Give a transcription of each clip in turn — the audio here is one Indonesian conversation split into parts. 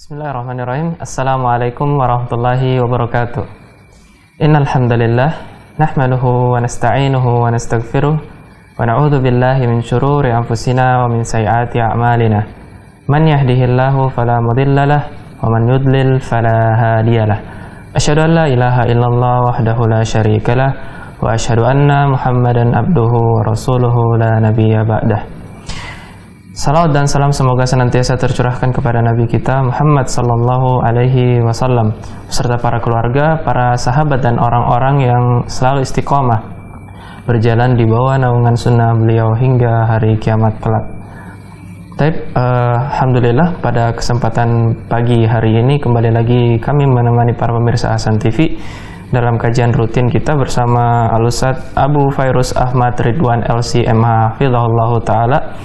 Bismillahirrahmanirrahim. Assalamualaikum warahmatullahi wabarakatuh. Innal hamdalillah nahmaduhu wa nasta'inuhu wa nastaghfiruh wa na'udzu billahi min shururi anfusina wa min sayyiati a'malina. Man yahdihillahu fala mudhillalah wa man yudlil fala hadiyalah. Asyhadu an la ilaha illallah wahdahu la syarikalah wa asyhadu anna Muhammadan abduhu wa rasuluhu la nabiyya ba'dah. Salawat dan salam semoga senantiasa tercurahkan kepada Nabi kita Muhammad sallallahu alaihi wasallam beserta para keluarga, para sahabat dan orang-orang yang selalu istiqomah berjalan di bawah naungan sunnah beliau hingga hari kiamat kelak. Alhamdulillah pada kesempatan pagi hari ini kembali lagi kami menemani para pemirsa Hasan TV dalam kajian rutin kita bersama Al-Ustadz Abu Fairuz Ahmad Ridwan LC.MH hafizahullahu ta'ala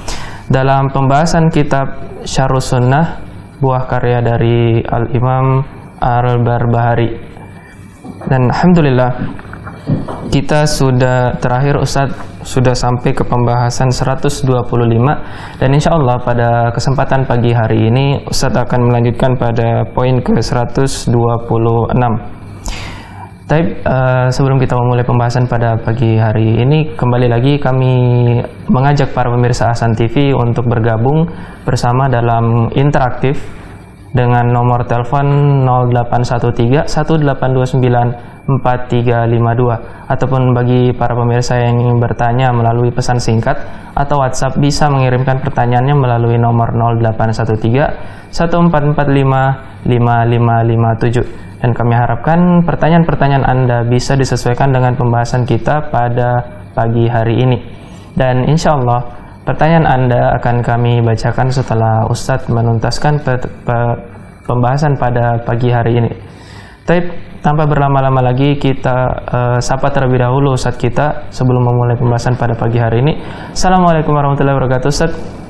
dalam pembahasan kitab Syarhus Sunnah, buah karya dari Al-Imam Al-Barbahari. Dan alhamdulillah kita sudah terakhir Ustadz sudah sampai ke pembahasan 125 dan insya Allah pada kesempatan pagi hari ini Ustadz akan melanjutkan pada poin ke 126. Sebelum kita memulai pembahasan pada pagi hari ini, kembali lagi kami mengajak para pemirsa Hasan TV untuk bergabung bersama dalam interaktif dengan nomor telepon 0813-1829-4352 ataupun bagi para pemirsa yang ingin bertanya melalui pesan singkat atau WhatsApp bisa mengirimkan pertanyaannya melalui nomor 0813-1455-5557. Dan kami harapkan pertanyaan-pertanyaan Anda bisa disesuaikan dengan pembahasan kita pada pagi hari ini. Dan insya Allah pertanyaan Anda akan kami bacakan setelah Ustadz menuntaskan pembahasan pada pagi hari ini. Tanpa berlama-lama lagi kita sapa terlebih dahulu Ustadz kita sebelum memulai pembahasan pada pagi hari ini. Assalamualaikum warahmatullahi wabarakatuh Ustadz.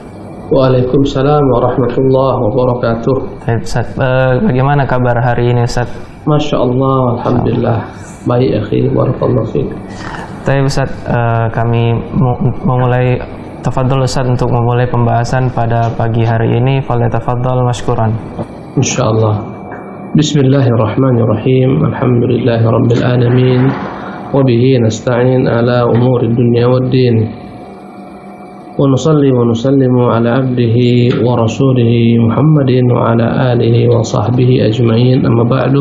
Waalaikumsalam warahmatullahi wabarakatuh. Ustaz, bagaimana kabar hari ini Ustaz? Masya Allah, alhamdulillah. Baik akhi, barakallahu fiik. Ustaz, kami memulai tafadhol Ustaz untuk memulai pembahasan pada pagi hari ini. Falyatafaddal mashkuran. Insyaallah. Bismillahirrahmanirrahim. Alhamdulillahirabbil alamin. Wa bihi nasta'in ala umuri dunya waddin. ونصلي ونسلم على عبده ورسوله محمد وعلى آله وصحبه أجمعين. أما بعد,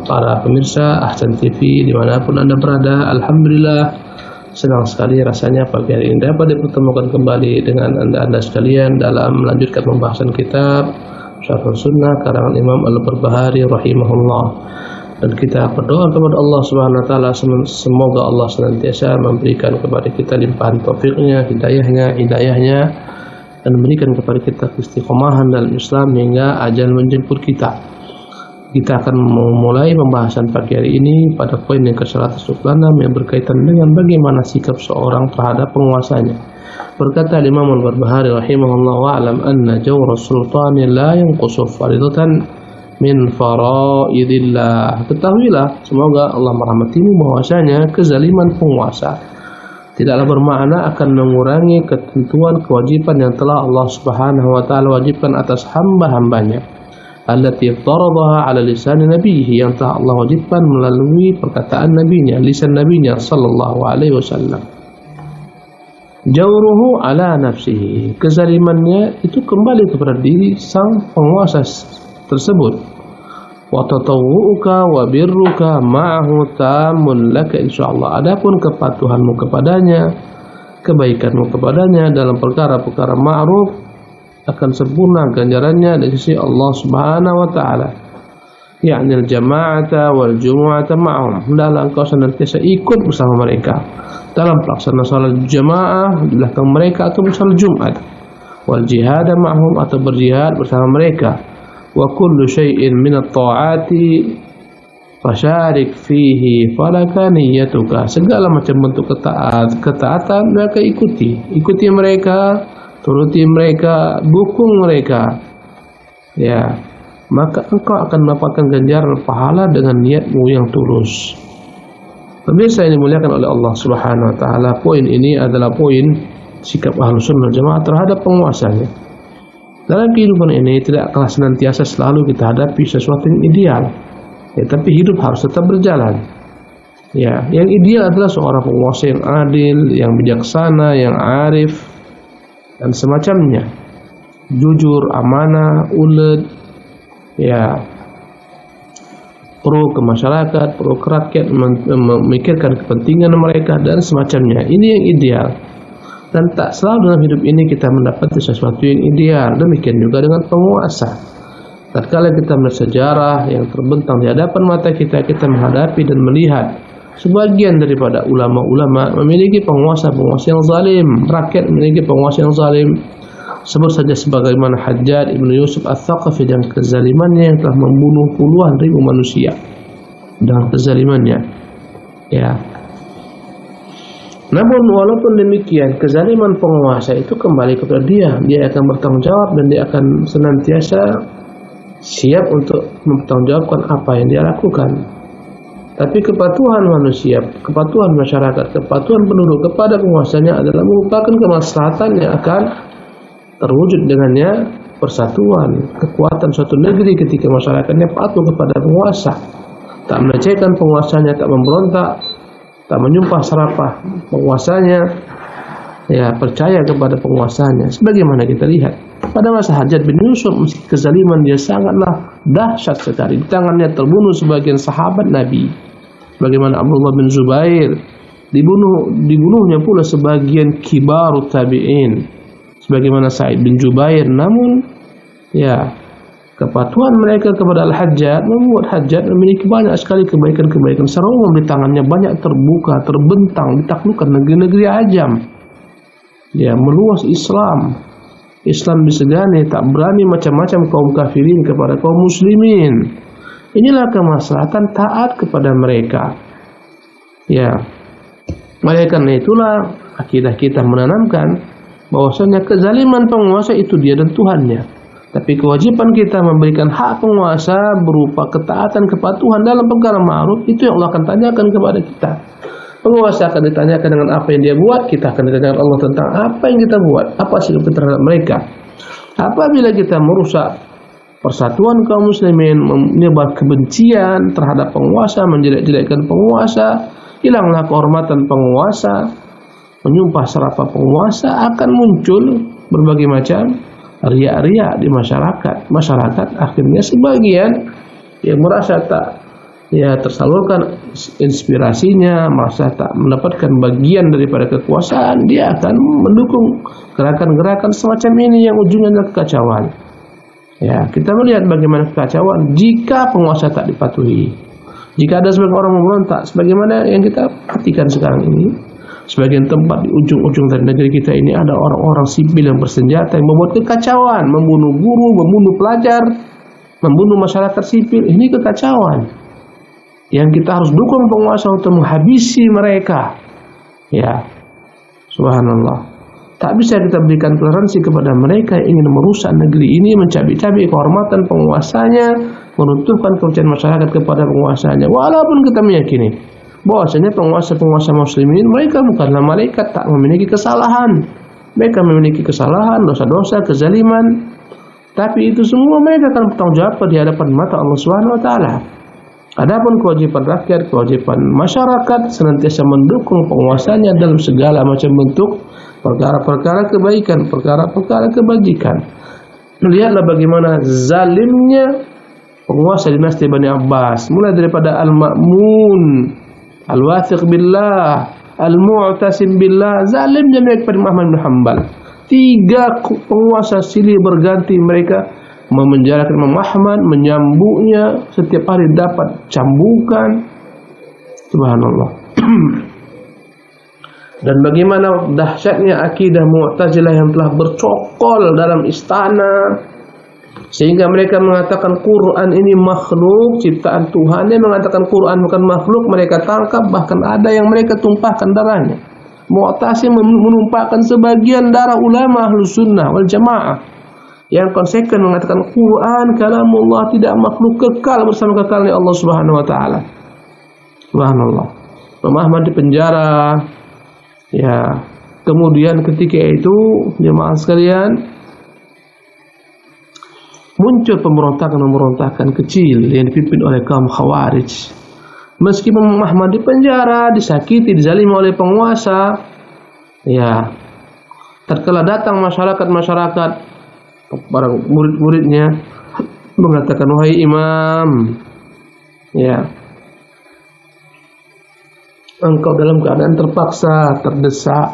para pemirsa Ahsan TV dimanapun Anda berada, alhamdulillah senang sekali rasanya pagi hari ini dapat dipertemukan kembali dengan Anda sekalian dalam melanjutkan pembahasan kitab Syarhus Sunnah karangan Imam Al-Barbahari rahimahullah. Dan kita berdoa kepada Allah Subhanahu wa taala semoga Allah senantiasa memberikan kepada kita limpahan taufiknya, hidayahnya dan memberikan kepada kita istiqomahan dalam Islam hingga ajal menjemput kita. Kita akan memulai pembahasan pagi hari ini pada poin yang ke-126 yang berkaitan dengan bagaimana sikap seorang terhadap penguasanya. Berkata Imam Al-Barbahari rahimahullah, wa'lam anna jawra sultani la yanqusu faridatan min faraidillah. Ketahuilah, semoga Allah merahmatimu, bahwasanya kezaliman penguasa tidaklah bermakna akan mengurangi ketentuan kewajiban yang telah Allah Subhanahu wa taala wajibkan atas hamba-hambanya, allati faradaha ala lisan nabiyhi, yang telah Allah wajibkan melalui perkataan nabinya, lisan nabinya sallallahu alaihi wasallam. Jawruhu ala nafsihi, kezalimannya itu kembali kepada diri sang penguasa tersebut. Wa tatawwuka wa birruka ma'ahu tamun laka insyaallah. Adapun kepatuhanmu kepadanya, kebaikanmu kepadanya dalam perkara-perkara ma'ruf akan sempurna ganjarannya dari sisi Allah Subhanahu wa taala. Ya'ni al-jama'ata wal jumu'ata ma'hum. Hendaklah engkau senantiasa ikut bersama mereka dalam pelaksanaan salat jamaah di belakang mereka atau salat Jumat. Wal jihad ma'hum, atau berjihad bersama mereka. Wa kullu syai'in min at-ta'ati fasyarik fihi falaka niyyatuka. Segala macam bentuk ketaatan maka ikuti mereka, turuti mereka, dukung mereka, ya, maka engkau akan mendapatkan ganjaran pahala dengan niatmu yang tulus. Pemirsa yang dimuliakan oleh Allah Subhanahu wa taala, poin ini adalah poin sikap Ahlus Sunnah Jamaah terhadap penguasanya. Dalam kehidupan ini tidaklah senantiasa selalu kita hadapi sesuatu yang ideal, ya, tapi hidup harus tetap berjalan. Ya, yang ideal adalah seorang penguasa yang adil, yang bijaksana, yang arif, dan semacamnya. Jujur, amanah, ulet, ya, pro ke masyarakat, pro ke rakyat, memikirkan kepentingan mereka dan semacamnya. Ini yang ideal. Dan tak selalu dalam hidup ini kita mendapati sesuatu yang ideal. Demikian juga dengan penguasa. Tatkala kita melihat sejarah yang terbentang di hadapan mata kita, kita menghadapi dan melihat sebagian daripada ulama-ulama memiliki penguasa-penguasa yang zalim, rakyat memiliki penguasa yang zalim. Sebut saja sebagaimana Hajjaj ibn Yusuf al-Thaqafi dengan kezalimannya yang telah membunuh puluhan ribu manusia dengan kezalimannya. Ya. Namun walaupun demikian, kezaliman penguasa itu kembali kepada dia. Dia akan bertanggung jawab dan dia akan senantiasa siap untuk mempertanggungjawabkan apa yang dia lakukan. Tapi kepatuhan manusia, kepatuhan masyarakat, kepatuhan penduduk kepada penguasanya adalah merupakan kemaslahatan yang akan terwujud dengannya persatuan, kekuatan suatu negeri ketika masyarakatnya patuh kepada penguasa, tak melecehkan penguasanya, tak memberontak, tak menyumpah serapah penguasanya, ya, percaya kepada penguasanya. Sebagaimana kita lihat pada masa Hajjaj bin Yusuf, meski kezaliman dia sangatlah dahsyat sekali. Di tangannya terbunuh sebagian sahabat Nabi, bagaimana Abdullah bin Zubair, dibunuhnya pula sebagian kibarut tabi'in, sebagaimana Sa'id bin Jubair. Namun ya, kepatuhan mereka kepada Al-Hajjaj membuat Hajjaj memiliki banyak sekali kebaikan-kebaikan. Secara umum di tangannya banyak terbuka, terbentang, ditaklukkan negeri-negeri ajam. Ya, meluas Islam disegani, tak berani macam-macam kaum kafirin kepada kaum muslimin. Inilah kemaslahatan taat kepada mereka. Ya, oleh karena itulah akidah kita menanamkan bahwasanya kezaliman penguasa itu dia dan Tuhannya. Tapi kewajiban kita memberikan hak penguasa berupa ketaatan, kepatuhan dalam perkara ma'ruf, itu yang Allah akan tanyakan kepada kita. Penguasa akan ditanyakan dengan apa yang dia buat, kita akan ditanyakan Allah tentang apa yang kita buat, apa sikap kita terhadap mereka. Apabila kita merusak persatuan kaum muslimin, menyebar kebencian terhadap penguasa, menjelek-jelekkan penguasa, hilanglah kehormatan penguasa, menyumpah serapah penguasa, akan muncul berbagai macam riak-riak di masyarakat. Masyarakat akhirnya sebagian yang merasa tak tersalurkan inspirasinya, merasa tak mendapatkan bagian daripada kekuasaan, dia akan mendukung gerakan-gerakan semacam ini yang ujungnya adalah kekacauan. Ya, kita melihat bagaimana kekacauan jika penguasa tak dipatuhi. Jika ada sebagian orang memberontak, sebagaimana yang kita perhatikan sekarang ini, sebagian tempat di ujung-ujung dari negeri kita ini ada orang-orang sipil yang bersenjata yang membuat kekacauan, membunuh guru, membunuh pelajar, membunuh masyarakat sipil. Ini kekacauan yang kita harus dukung penguasa untuk menghabisi mereka. Ya, subhanallah. Tak bisa kita berikan toleransi kepada mereka yang ingin merusak negeri ini, mencabik-cabik kehormatan penguasanya, meruntuhkan kepercayaan masyarakat kepada penguasanya. Walaupun kita meyakini bahwasanya penguasa-penguasa muslimin mereka bukanlah malaikat, tak memiliki kesalahan. Mereka memiliki kesalahan, dosa-dosa, kezaliman. Tapi itu semua mereka akan bertanggung jawab di hadapan mata Allah Subhanahu wa taala. Adapun kewajiban rakyat, kewajiban masyarakat senantiasa mendukung penguasanya dalam segala macam bentuk perkara-perkara kebaikan, perkara-perkara kebajikan. Lihatlah bagaimana zalimnya penguasa dinasti Bani Abbas, mulai daripada Al-Ma'mun, Al-Wathiq billah, Al-Mu'tasim billah, zalimnya mereka kepada Ahmad bin Hanbal. 3 penguasa silih berganti mereka memenjarakan Imam Ahmad, menyambuknya, setiap hari dapat cambukan. Subhanallah. Dan bagaimana dahsyatnya akidah Mu'tazilah yang telah bercokol dalam istana, sehingga mereka mengatakan Quran ini makhluk, ciptaan Tuhan. Yang mengatakan Quran bukan makhluk mereka tangkap, bahkan ada yang mereka tumpahkan darahnya. Mu'tasim menumpahkan sebagian darah ulama Ahlus Sunnah wal Jamaah yang konsekuen mengatakan Quran kalamullah, tidak makhluk, kekal bersama kekalnya Allah Subhanahu wa taala. Subhanallah. Imam Ahmad dipenjara. Ya, kemudian ketika itu jemaah sekalian, muncul pemberontakan kecil yang dipimpin oleh kaum Khawarij. Meskipun Muhammad di penjara, disakiti, dizalimi oleh penguasa, ya, tatkala datang masyarakat para murid-muridnya mengatakan, wahai imam, ya, engkau dalam keadaan terpaksa, terdesak,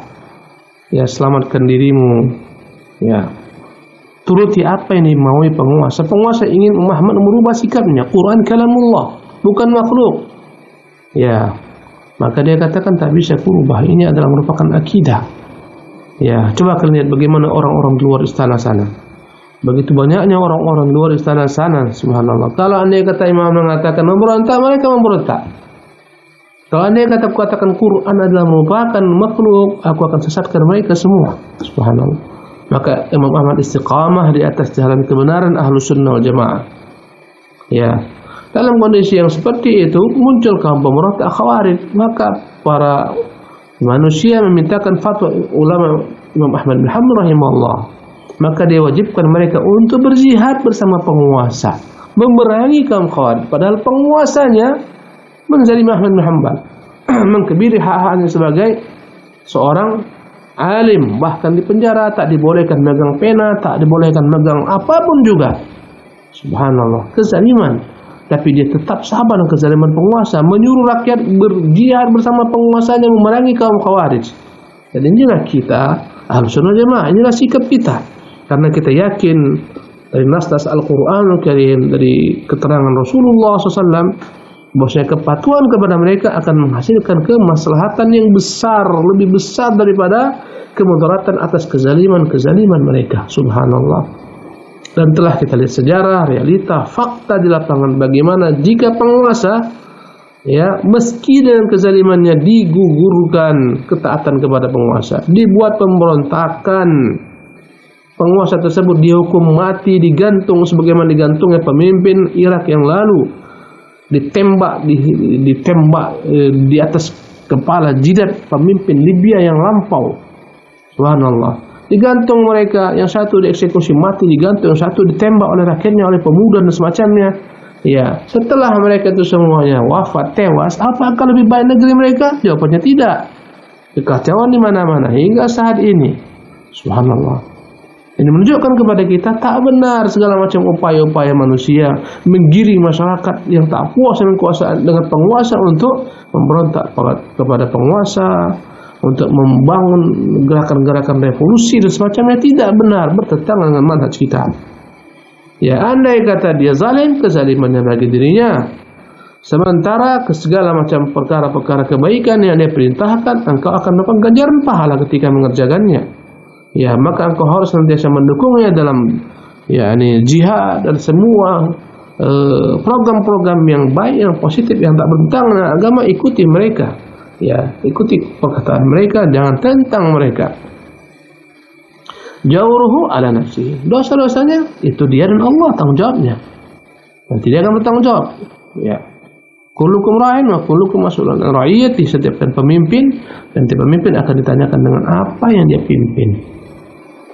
ya, selamatkan dirimu, ya, turuti apa yang dimaui penguasa. Penguasa ingin Muhammad merubah sikapnya. Quran kalamullah, bukan makhluk. Ya, maka dia katakan tak bisa kurubah. Ini adalah merupakan akidah. Ya, coba kalian lihat bagaimana orang-orang di luar istana sana. Begitu banyaknya orang-orang di luar istana sana, subhanallah. Kalau andai kata imam mengatakan memberontak, mereka memberontak. Kalau andai katakan Quran adalah merupakan makhluk, aku akan sesatkan mereka semua, subhanallah. Maka Imam Ahmad istiqamah di atas jalan kebenaran Ahlus Sunnah wal Jamaah. Ya, dalam kondisi yang seperti itu muncul kaum pemberontak Khawarij. Maka para manusia memintakan fatwa ulama Imam Ahmad bin Hanbal rahimahullah. Maka dia wajibkan mereka untuk berjihad bersama penguasa, memerangi kaum Khawarij. Padahal penguasanya menzalimi Ahmad bin Hanbal, mengkebiri hak-haknya sebagai seorang alim, bahkan di penjara, tak dibolehkan megang pena, tak dibolehkan megang apapun juga. Subhanallah, kezaliman. Tapi dia tetap sabar dengan kezaliman penguasa, menyuruh rakyat berjihad bersama penguasanya memerangi kaum Khawarij. Dan inilah kita Ahlus Sunnah Jamaah, inilah sikap kita. Karena kita yakin dari nas-nas Al-Quranul Karim, dari keterangan Rasulullah SAW, bahwasanya kepatuhan kepada mereka akan menghasilkan kemaslahatan yang besar, lebih besar daripada kemudaratan atas kezaliman mereka. Subhanallah. Dan telah kita lihat sejarah, realita, fakta di lapangan bagaimana jika penguasa, ya, meski dengan kezalimannya digugurkan ketaatan kepada penguasa, dibuat pemberontakan, penguasa tersebut dihukum mati, digantung sebagaimana digantungnya pemimpin Irak yang lalu, ditembak di atas kepala jidat pemimpin Libya yang lampau. Subhanallah. Digantung mereka, yang satu dieksekusi mati, digantung, yang satu ditembak oleh rakyatnya, oleh pemuda dan semacamnya. Ya, setelah mereka itu semuanya wafat, tewas, apakah lebih baik negeri mereka? Jawabannya tidak. Kekacauan di mana-mana hingga saat ini. Subhanallah. Ini menunjukkan kepada kita tak benar segala macam upaya-upaya manusia menggiring masyarakat yang tak puas dengan penguasa untuk memberontak kepada penguasa, untuk membangun gerakan-gerakan revolusi dan semacamnya. Tidak benar, bertentangan dengan manhaj kita. Ya, andai kata dia zalim, kezalimannya bagi dirinya. Sementara ke segala macam perkara-perkara kebaikan yang dia perintahkan, engkau akan dapat ganjaran pahala ketika mengerjakannya. Ya, maka engkau harus senantiasa mendukungnya dalam, yakni, jihad dan semua program-program yang baik, yang positif, yang tak bertentangan dengan agama. Ikuti mereka, ya, ikuti perkataan mereka, jangan tentang mereka. Jauruhu ala nafsi, dosa-dosanya itu dia dan Allah tanggung jawabnya, dan tidak akan bertanggung jawab. Ya, kullukum ra'in wa kullukum mas'ulun an ra'iyati, setiap pemimpin dan tiap pemimpin akan ditanyakan dengan apa yang dia pimpin.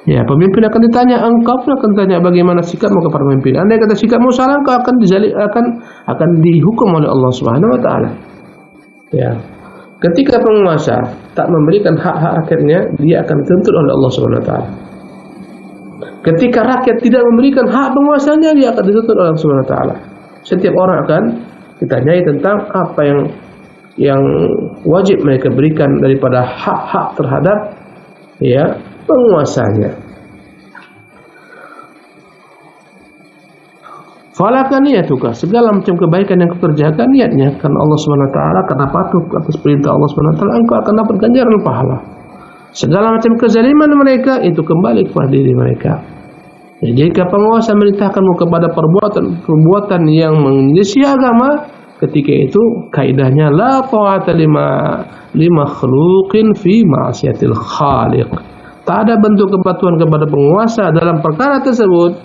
Ya, pemimpin akan ditanya, engkau pun akan ditanya bagaimana sikapmu kepada pemimpin. Andai kata sikapmu salah, engkau akan dihukum oleh Allah Subhanahu wa taala. Ya. Ketika penguasa tak memberikan hak-hak rakyatnya, dia akan dituntut oleh Allah Subhanahu wa taala. Ketika rakyat tidak memberikan hak penguasanya, dia akan dituntut oleh Allah Subhanahu wa taala. Setiap orang akan ditanyai tentang apa yang wajib mereka berikan daripada hak-hak terhadap, ya, penguasanya. Falakan niyatuka, segala macam kebaikan yang kau kerjakan niatnya karena Allah Subhanahu wa taala, karena patuh atas perintah Allah Subhanahu wa taala, engkau akan dapat ganjaran pahala. Segala macam kezaliman mereka itu kembali kepada diri mereka. Ya, jika penguasa merintahkanmu kepada perbuatan yang menyelisih agama, ketika itu kaidahnya la ta'ata li makhluqin fi ma'siyatil khaliq. Tak ada bentuk kepatuhan kepada penguasa dalam perkara tersebut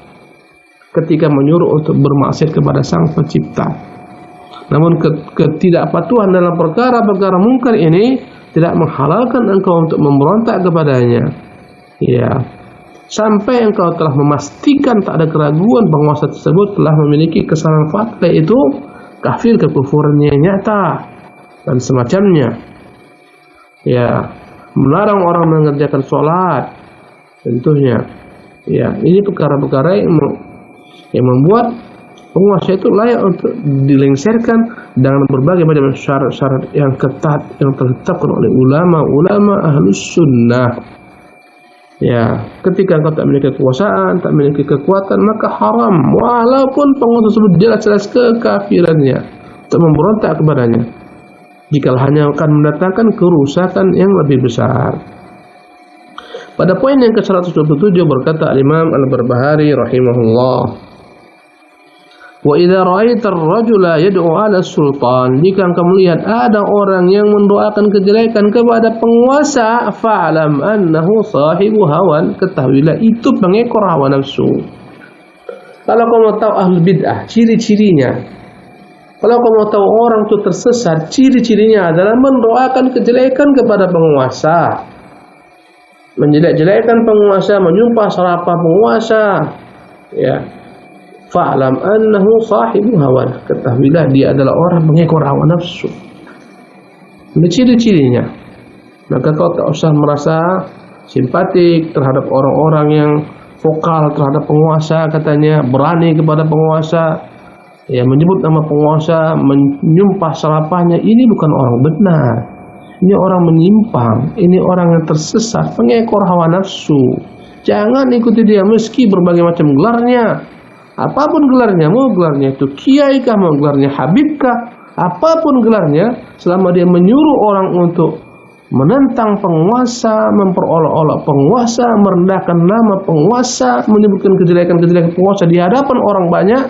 ketika menyuruh untuk bermaksiat kepada Sang Pencipta. Namun ketidakpatuhan dalam perkara-perkara mungkar ini tidak menghalalkan engkau untuk memberontak kepadanya. Ya, sampai engkau telah memastikan tak ada keraguan penguasa tersebut telah memiliki kesalahan fatal, yaitu kafir, kekufurannya nyata dan semacamnya. Ya, melarang orang mengerjakan sholat, tentunya. Ya, ini perkara-perkara yang membuat penguasa itu layak untuk dilengsarkan dengan berbagai macam syarat-syarat yang ketat yang ditetapkan oleh ulama-ulama ahlus sunnah. Ya, ketika engkau tak memiliki kekuasaan, tak memiliki kekuatan, maka haram walaupun penguasa tersebut jelas-jelas kekafirannya untuk memberontak kepadanya, jika hanya akan mendatangkan kerusakan yang lebih besar. Pada poin yang ke-127 berkata Imam Al-Barbahari rahimahullah, wa idza ra'aita ar-rajula yad'u 'ala sultan, jika engkau melihat ada orang yang mendoakan kejelekan kepada penguasa, fa'lam annahu sahibu hawan, ketahuilah itu pengekor hawa nafsu. Kalau kau mau tahu ahli bid'ah, ciri-cirinya, kalau kau mau tahu orang itu tersesat, ciri-cirinya adalah mendoakan kejelekan kepada penguasa, menjelek-jelekkan penguasa, menyumpah serapah penguasa. Ya, fa'lam annahu sahibu hawan, ketahuilah dia adalah orang pengekor hawa nafsu. Ini ciri-cirinya. Maka kau tak usah merasa simpatik terhadap orang-orang yang vokal terhadap penguasa, katanya berani kepada penguasa, ya, menyebut nama penguasa, menyumpah serapahnya. Ini bukan orang benar, ini orang menyimpang, ini orang yang tersesat, pengekor hawa nafsu. Jangan ikuti dia meski berbagai macam gelarnya, apapun gelarnya, mau gelarnya itu kiai kah, mau gelarnya habib kah, apapun gelarnya, selama dia menyuruh orang untuk menentang penguasa, memperolok-olok penguasa, merendahkan nama penguasa, menyebutkan kejelekan-kejelekan penguasa di hadapan orang banyak,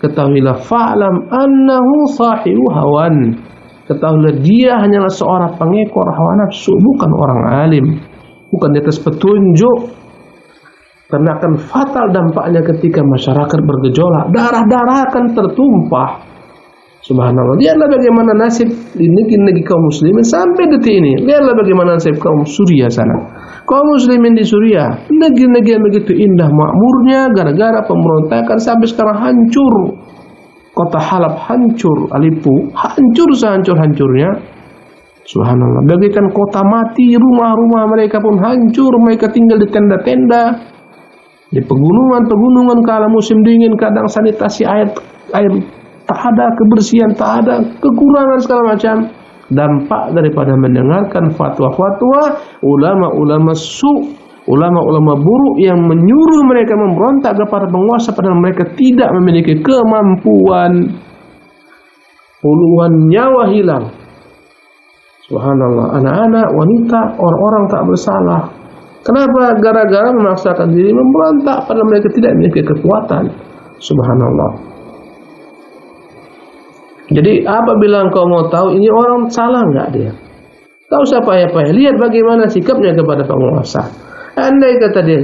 ketahuilah fa'lam annahu sahibu hawan, ketahuilah dia hanyalah seorang pengekor hawa nafsu, bukan orang alim, bukan di atas petunjuk. Karena akan fatal dampaknya ketika masyarakat bergejolak, darah-darah akan tertumpah. Subhanallah. Lihatlah bagaimana nasib di negeri kaum muslimin sampai detik ini. Lihatlah bagaimana nasib kaum Suriah sana. Kaum muslimin di Suriah, negeri-negeri yang begitu indah makmurnya, gara-gara pemberontakan sampai sekarang hancur. Kota Halab hancur, Aleppo hancur sehancur-hancurnya. Subhanallah. Bagaikan kota mati, rumah-rumah mereka pun hancur. Mereka tinggal di tenda-tenda, di pegunungan-pegunungan kala musim dingin, kadang sanitasi air tak ada, kebersihan tak ada, kekurangan segala macam. Dampak daripada mendengarkan fatwa-fatwa ulama-ulama ulama-ulama buruk yang menyuruh mereka memberontak kepada penguasa padahal mereka tidak memiliki kemampuan. Puluhan nyawa hilang. Subhanallah. Anak-anak, wanita, orang-orang tak bersalah. Kenapa? Gara-gara memaksakan diri memberontak padahal mereka tidak memiliki kekuatan. Subhanallah. Jadi apabila engkau mau tahu ini orang salah enggak dia, tak usah payah-payah, lihat bagaimana sikapnya kepada penguasa. Andai kata dia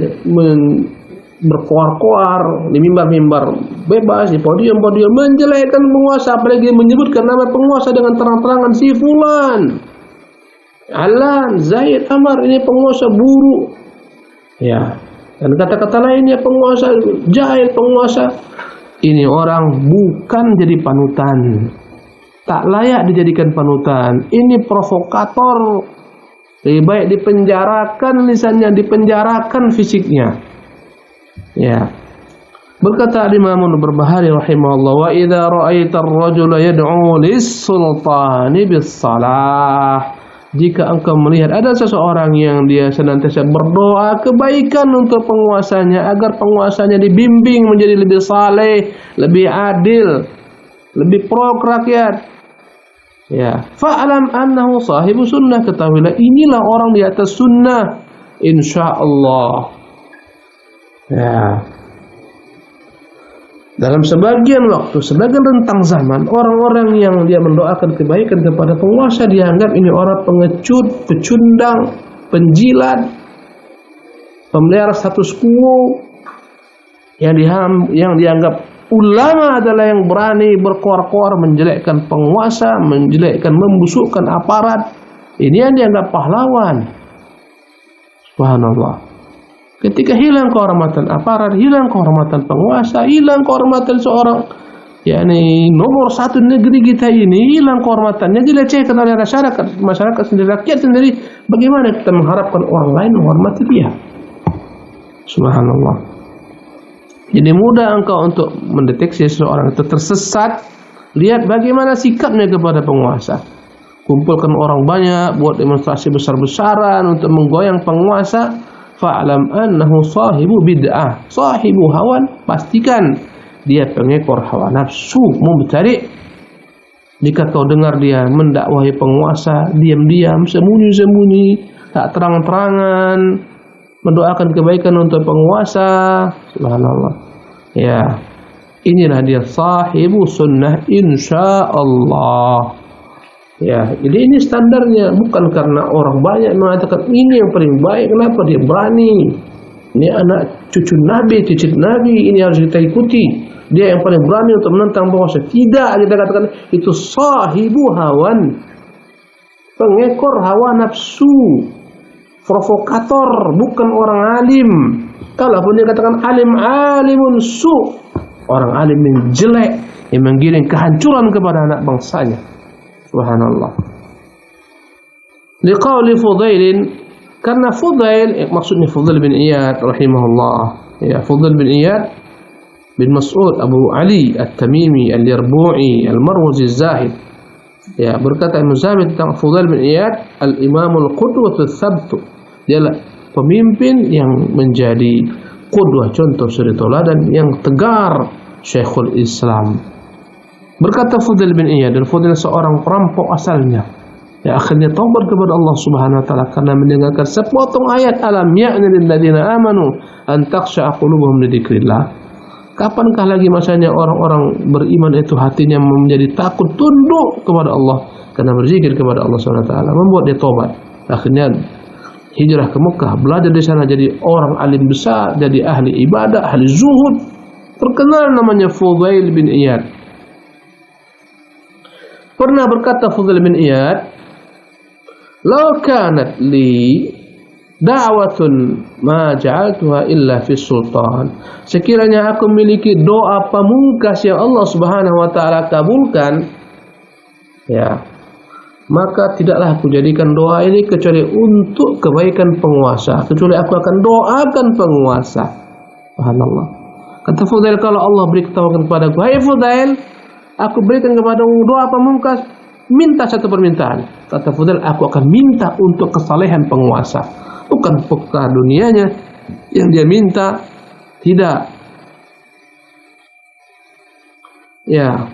berkoar-koar di mimbar-mimbar bebas, di podium-podium menjelekkan penguasa, apalagi menyebutkan nama penguasa dengan terang-terangan, si fulan, Alan, Zaid, Amar, ini penguasa buruk, ya, dan kata-kata lainnya, penguasa jahil, penguasa. Ini orang bukan jadi panutan, tak layak dijadikan panutan. Ini provokator, lebih baik dipenjarakan lisannya, dipenjarakan fisiknya. Ya. Berkata Imam Al-Barbahari rahimahullah, wa idza ra'aita ar-rajula yad'u lis-sultani bis-salah, jika engkau melihat ada seseorang yang dia senantiasa berdoa kebaikan untuk penguasanya agar penguasanya dibimbing menjadi lebih saleh, lebih adil, lebih pro rakyat, ya, fa'lam annahu sahibu sunnah, ketahuilah inilah orang di atas sunnah insyaallah. Ya. Dalam sebagian waktu, sebagian rentang zaman, orang-orang yang dia mendoakan kebaikan kepada penguasa dianggap ini orang pengecut, pecundang, penjilat, pemelihara status quo, yang dianggap ulama adalah yang berani berkoar-koar menjelekkan penguasa, menjelekkan, membusukkan aparat. Ini yang dianggap pahlawan. Subhanallah. Ketika hilang kehormatan aparat, hilang kehormatan penguasa, hilang kehormatan seorang nomor satu negeri kita ini, hilang kehormatannya, dilecehkan oleh masyarakat sendiri, rakyat sendiri, bagaimana kita mengharapkan orang lain menghormati dia? Subhanallah. Jadi mudah engkau untuk mendeteksi seseorang itu tersesat. Lihat bagaimana sikapnya kepada penguasa. Kumpulkan orang banyak, buat demonstrasi besar-besaran untuk menggoyang penguasa. Fa'lam annahu sahibu bid'ah, sahibu hawan, pastikan dia pengekor hawa nafsu, mubtadi'. Jika kau dengar dia mendakwahi penguasa diam-diam, sembunyi-sembunyi, tak terang-terangan, mendoakan kebaikan untuk penguasa, subhanallah. Ya, inilah dia sahibu sunnah insyaallah. Ya, jadi ini standarnya, bukan karena orang banyak mengatakan ini yang paling baik, kenapa dia berani? Ini anak cucu Nabi, cicit Nabi, ini harus kita ikuti. Dia yang paling berani untuk menentang penguasa. Tidak, kita katakan itu sahibu hawan, pengekor hawa nafsu, provokator, bukan orang alim. Kalaupun dia katakan alim, alimun su, orang alim yang jelek, yang menggiring kehancuran kepada anak bangsanya. Subhanallah. Liqauli Fudail, karena Fudail, maksudnya Fudail bin Iyad rahimahullah. Ya, Fudail bin Iyad bin Mas'ud Abu Ali At-Tamimi Al-Yarbu'i Al-Marwazi Az-Zahid. Ya, berkata Ibnu Zabit tentang Fudail bin Iyad, al-imamul qudwatu tsabt. Dialah pemimpin yang menjadi qudwah, contoh suri teladan yang tegar, Syekhul Islam. Berkata Fudail bin Iyad, dan Fudail seorang perampok asalnya, ya akhirnya taubat kepada Allah Subhanahu wa taala karena mendengarkan sepotong ayat alam ya'ni lil ladzina amanu an takhsha'a qulubuhum li dzikrillah. Kapankah lagi masanya orang-orang beriman itu hatinya menjadi takut, tunduk kepada Allah karena berzikir kepada Allah Subhanahu wa taala, membuat dia taubat. Akhirnya hijrah ke Mekah, belajar di sana jadi orang alim besar, jadi ahli ibadah, ahli zuhud, terkenal namanya Fudail bin Iyad. Pernah berkata Fudail bin Iyad, "Law kanat li da'watun ma ja'altuha illa fi sultan." Sekiranya aku memiliki doa pamungkas yang Allah Subhanahu wa taala kabulkan, ya, maka tidaklah aku jadikan doa ini kecuali untuk kebaikan penguasa, kecuali aku akan doakan penguasa. Subhanallah. Kata Fudail, kalau Allah beri ketahuan kepadaku, "Hai Fudail, aku berikan kepada doa pamungkas, minta satu permintaan." Kata Fudail, aku akan minta untuk kesalehan penguasa, bukan perkara dunianya yang dia minta. Tidak. Ya.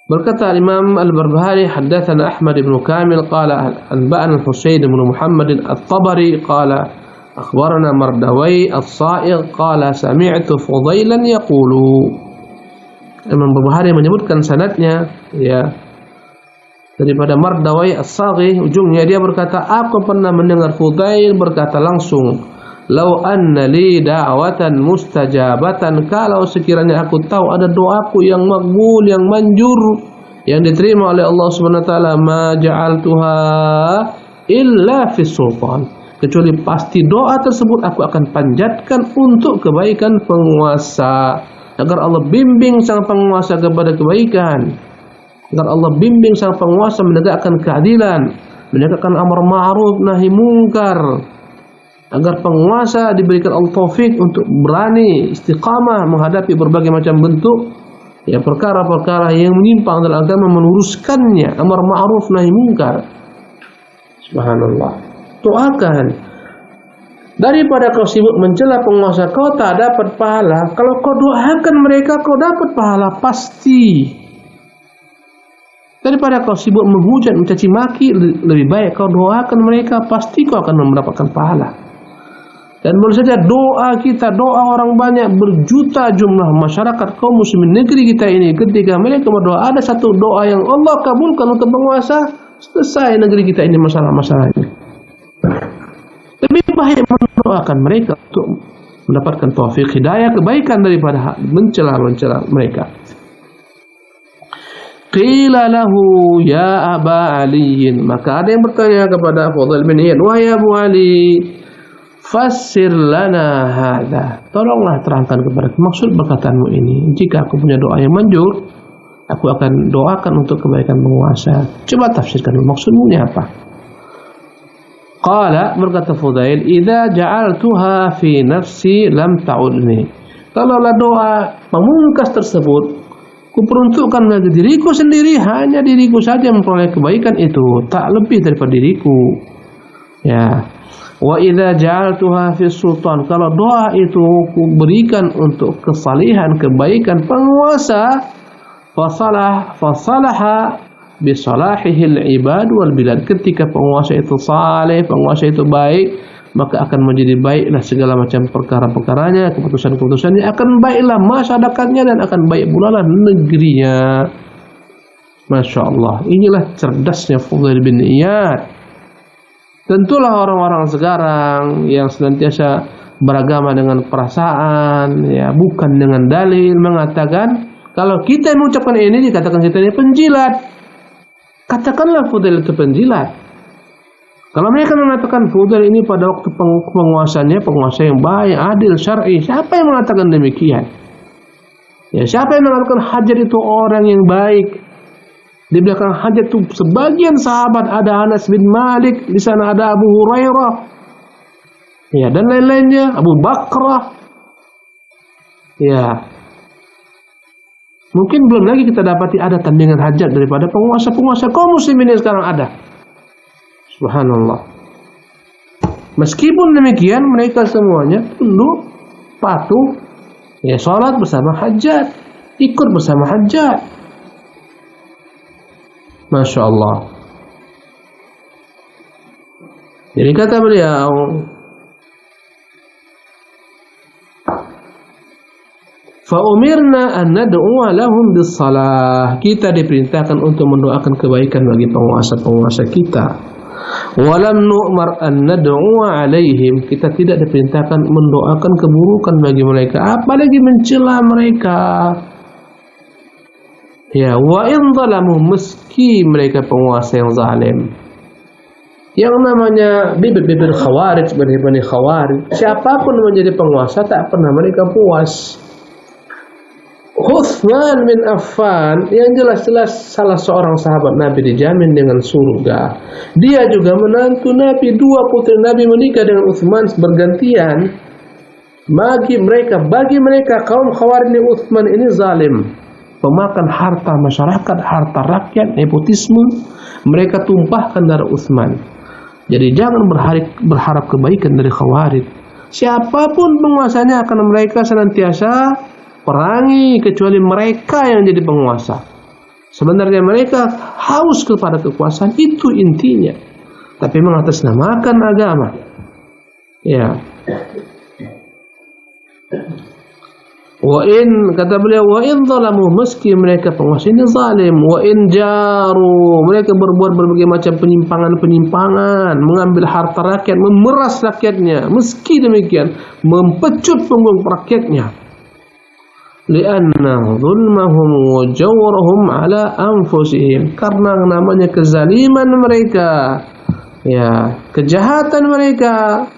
Berkata Imam Al-Barbahari, haddatsana Ahmad bin Kamil qala anba'ana Husain bin Muhammad At-Tabari qala akhbarana Mardawai As-Sa'igh qala sami'tu Fudailan yaqulu. Imam Bukhari menyebutkan sanadnya, ya, daripada Mardawai As-Saghi, ujungnya dia berkata, aku pernah mendengar Fudail berkata langsung, "Lau anna li da'watan mustajabatan," kalau sekiranya aku tahu ada doaku yang makbul, yang manjur, yang diterima oleh Allah Subhanahu wa taala, ma ja'altuha illa fi sultan, kecuali pasti doa tersebut aku akan panjatkan untuk kebaikan penguasa, agar Allah bimbing sang penguasa kepada kebaikan, agar Allah bimbing sang penguasa menegakkan keadilan, menegakkan amar ma'ruf nahi mungkar, agar penguasa diberikan Allah taufik untuk berani istiqamah menghadapi berbagai macam bentuk, ya, perkara-perkara yang menyimpang dalam agama, meluruskannya, amar ma'ruf nahi mungkar. Subhanallah. Doakan. Daripada kau sibuk mencela penguasa, kau tak dapat pahala. Kalau kau doakan mereka, kau dapat pahala pasti. Daripada kau sibuk menghujat, mencaci maki, lebih baik kau doakan mereka, pasti kau akan mendapatkan pahala. Dan boleh saja doa kita, doa orang banyak, berjuta jumlah masyarakat kaum muslimin negeri kita ini, ketika mereka berdoa, ada satu doa yang Allah kabulkan untuk penguasa, selesai negeri kita ini masalah-masalahnya. Lebih baik mendoakan mereka untuk mendapatkan taufik hidayah kebaikan daripada mencela mereka. Qila lahu ya Aba Ali, maka ada yang bertanya kepada Fudail bin Iyad, wahai Abu Ali, Fassir lana hadza. Tolonglah terangkan kepada maksud perkataanmu ini. Jika aku punya doa yang manjur, aku akan doakan untuk kebaikan penguasa. Coba tafsirkan maksudmu ini apa? Qala, berkata Fudail, idza ja'altuha fi nafsi lam ta'udni. Kalaulah doa pamungkas tersebut kuperuntukkan bagi diriku sendiri, hanya diriku saja memperoleh kebaikan itu, tak lebih daripada diriku. Ya. Wa idza ja'altuha fi sultan. Kalau doa itu kuberikan untuk kesalihan, kebaikan penguasa, fasalaha bisalahihil ibad wal bilad. Ketika penguasa itu saleh, penguasa itu baik, maka akan menjadi baiklah segala macam perkara-perkaranya, keputusan-keputusannya akan baiklah masyarakatnya dan akan baik pula lah negerinya. Masya Allah, inilah cerdasnya Fudail bin Iyad. Tentulah orang-orang sekarang yang senantiasa beragama dengan perasaan, ya, bukan dengan dalil, mengatakan kalau kita mengucapkan ini dikatakan kita ini penjilat. Katakanlah Fudail itu penjilat. Kalau mereka mengatakan Fudail ini pada waktu penguasanya penguasa yang baik, adil, syar'i, siapa yang mengatakan demikian? Ya, siapa yang mengatakan Hajar itu orang yang baik? Di belakang Hajar itu sebagian sahabat, ada Anas bin Malik, di sana ada Abu Hurairah, ya, dan lain-lainnya, Abu Bakrah. Ya. Mungkin belum lagi kita dapati ada tandingan hajat daripada penguasa-penguasa kaum muslimin yang sekarang ada. Subhanallah. Meskipun demikian, mereka semuanya tunduk, patuh, ya, sholat bersama hajat, ikut bersama hajat. Masya Allah. Jadi kata beliau, fa'umirna an nad'u'a lahum bis-salah. Kita diperintahkan untuk mendoakan kebaikan bagi penguasa-penguasa kita. Walam nu'mar an nad'u'a alaihim. Kita tidak diperintahkan mendoakan keburukan bagi mereka, apalagi mencela mereka. Ya, wa in zalamu, meski mereka penguasa yang zalim. Yang namanya bibir-bibir khawarij, bani khawarij, siapapun menjadi penguasa tak pernah mereka puas. Utsman bin Affan yang jelas-jelas salah seorang sahabat Nabi dijamin dengan surga. Dia juga menantu Nabi, dua putri Nabi menikah dengan Utsman bergantian. Bagi mereka kaum Khawarij, Utsman ini zalim, pemakan harta masyarakat, harta rakyat, nepotisme. Mereka tumpahkan darah Utsman. Jadi jangan berharap kebaikan dari Khawarij. Siapapun penguasanya akan mereka senantiasa perangi, kecuali mereka yang jadi penguasa. Sebenarnya mereka haus kepada kekuasaan, itu intinya, tapi mengatasnamakan agama. Ya. Kata beliau, wa in zalamu, meski mereka penguasa ini zalim, wa in jaru, mereka berbuat berbagai macam penyimpangan, mengambil harta rakyat, memeras rakyatnya, meski demikian mempecut punggung rakyatnya. Lianna zulmahum wa jawrahum ala anfusihim, karena namanya kezaliman mereka, ya, kejahatan mereka,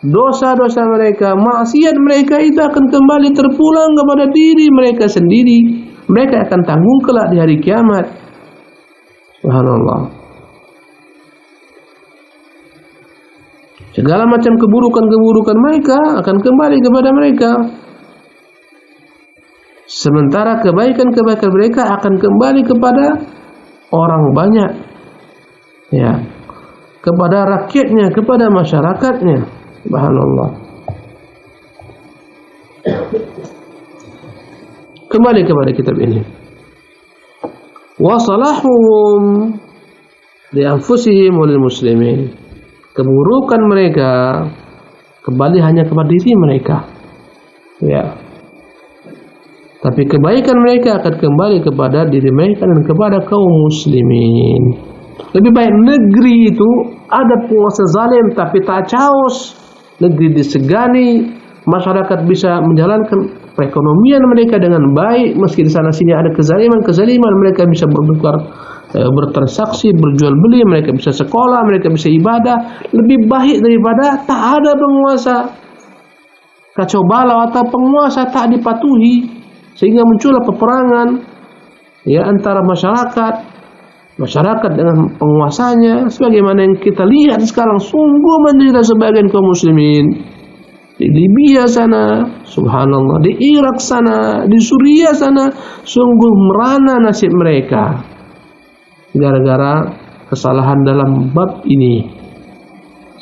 dosa-dosa mereka, maksiat mereka itu akan kembali terpulang kepada diri mereka sendiri. Mereka akan tanggung kelak di hari kiamat. Subhanallah. Segala macam keburukan-keburukan mereka akan kembali kepada mereka. Sementara kebaikan-kebaikan mereka akan kembali kepada orang banyak, ya, kepada rakyatnya, kepada masyarakatnya. Subhanallah. Kembali kepada kitab ini. Wa salahuhum li anfusihim wa lil muslimin. Keburukan mereka kembali hanya kepada diri mereka, ya. Tapi kebaikan mereka akan kembali kepada diri mereka dan kepada kaum muslimin. Lebih baik negeri itu ada penguasa zalim tapi tak caos, negeri disegani, masyarakat bisa menjalankan perekonomian mereka dengan baik, meski di sana sini ada kezaliman, mereka bisa bertukar bertransaksi, berjual beli, mereka bisa sekolah, mereka bisa ibadah, lebih baik daripada tak ada penguasa. Kacau balau atau penguasa tak dipatuhi, sehingga muncullah peperangan ya antara masyarakat dengan penguasanya, sebagaimana yang kita lihat sekarang sungguh menderita sebagian kaum muslimin di Libya sana, subhanallah, di Irak sana, di Suriah sana, sungguh merana nasib mereka gara-gara kesalahan dalam bab ini,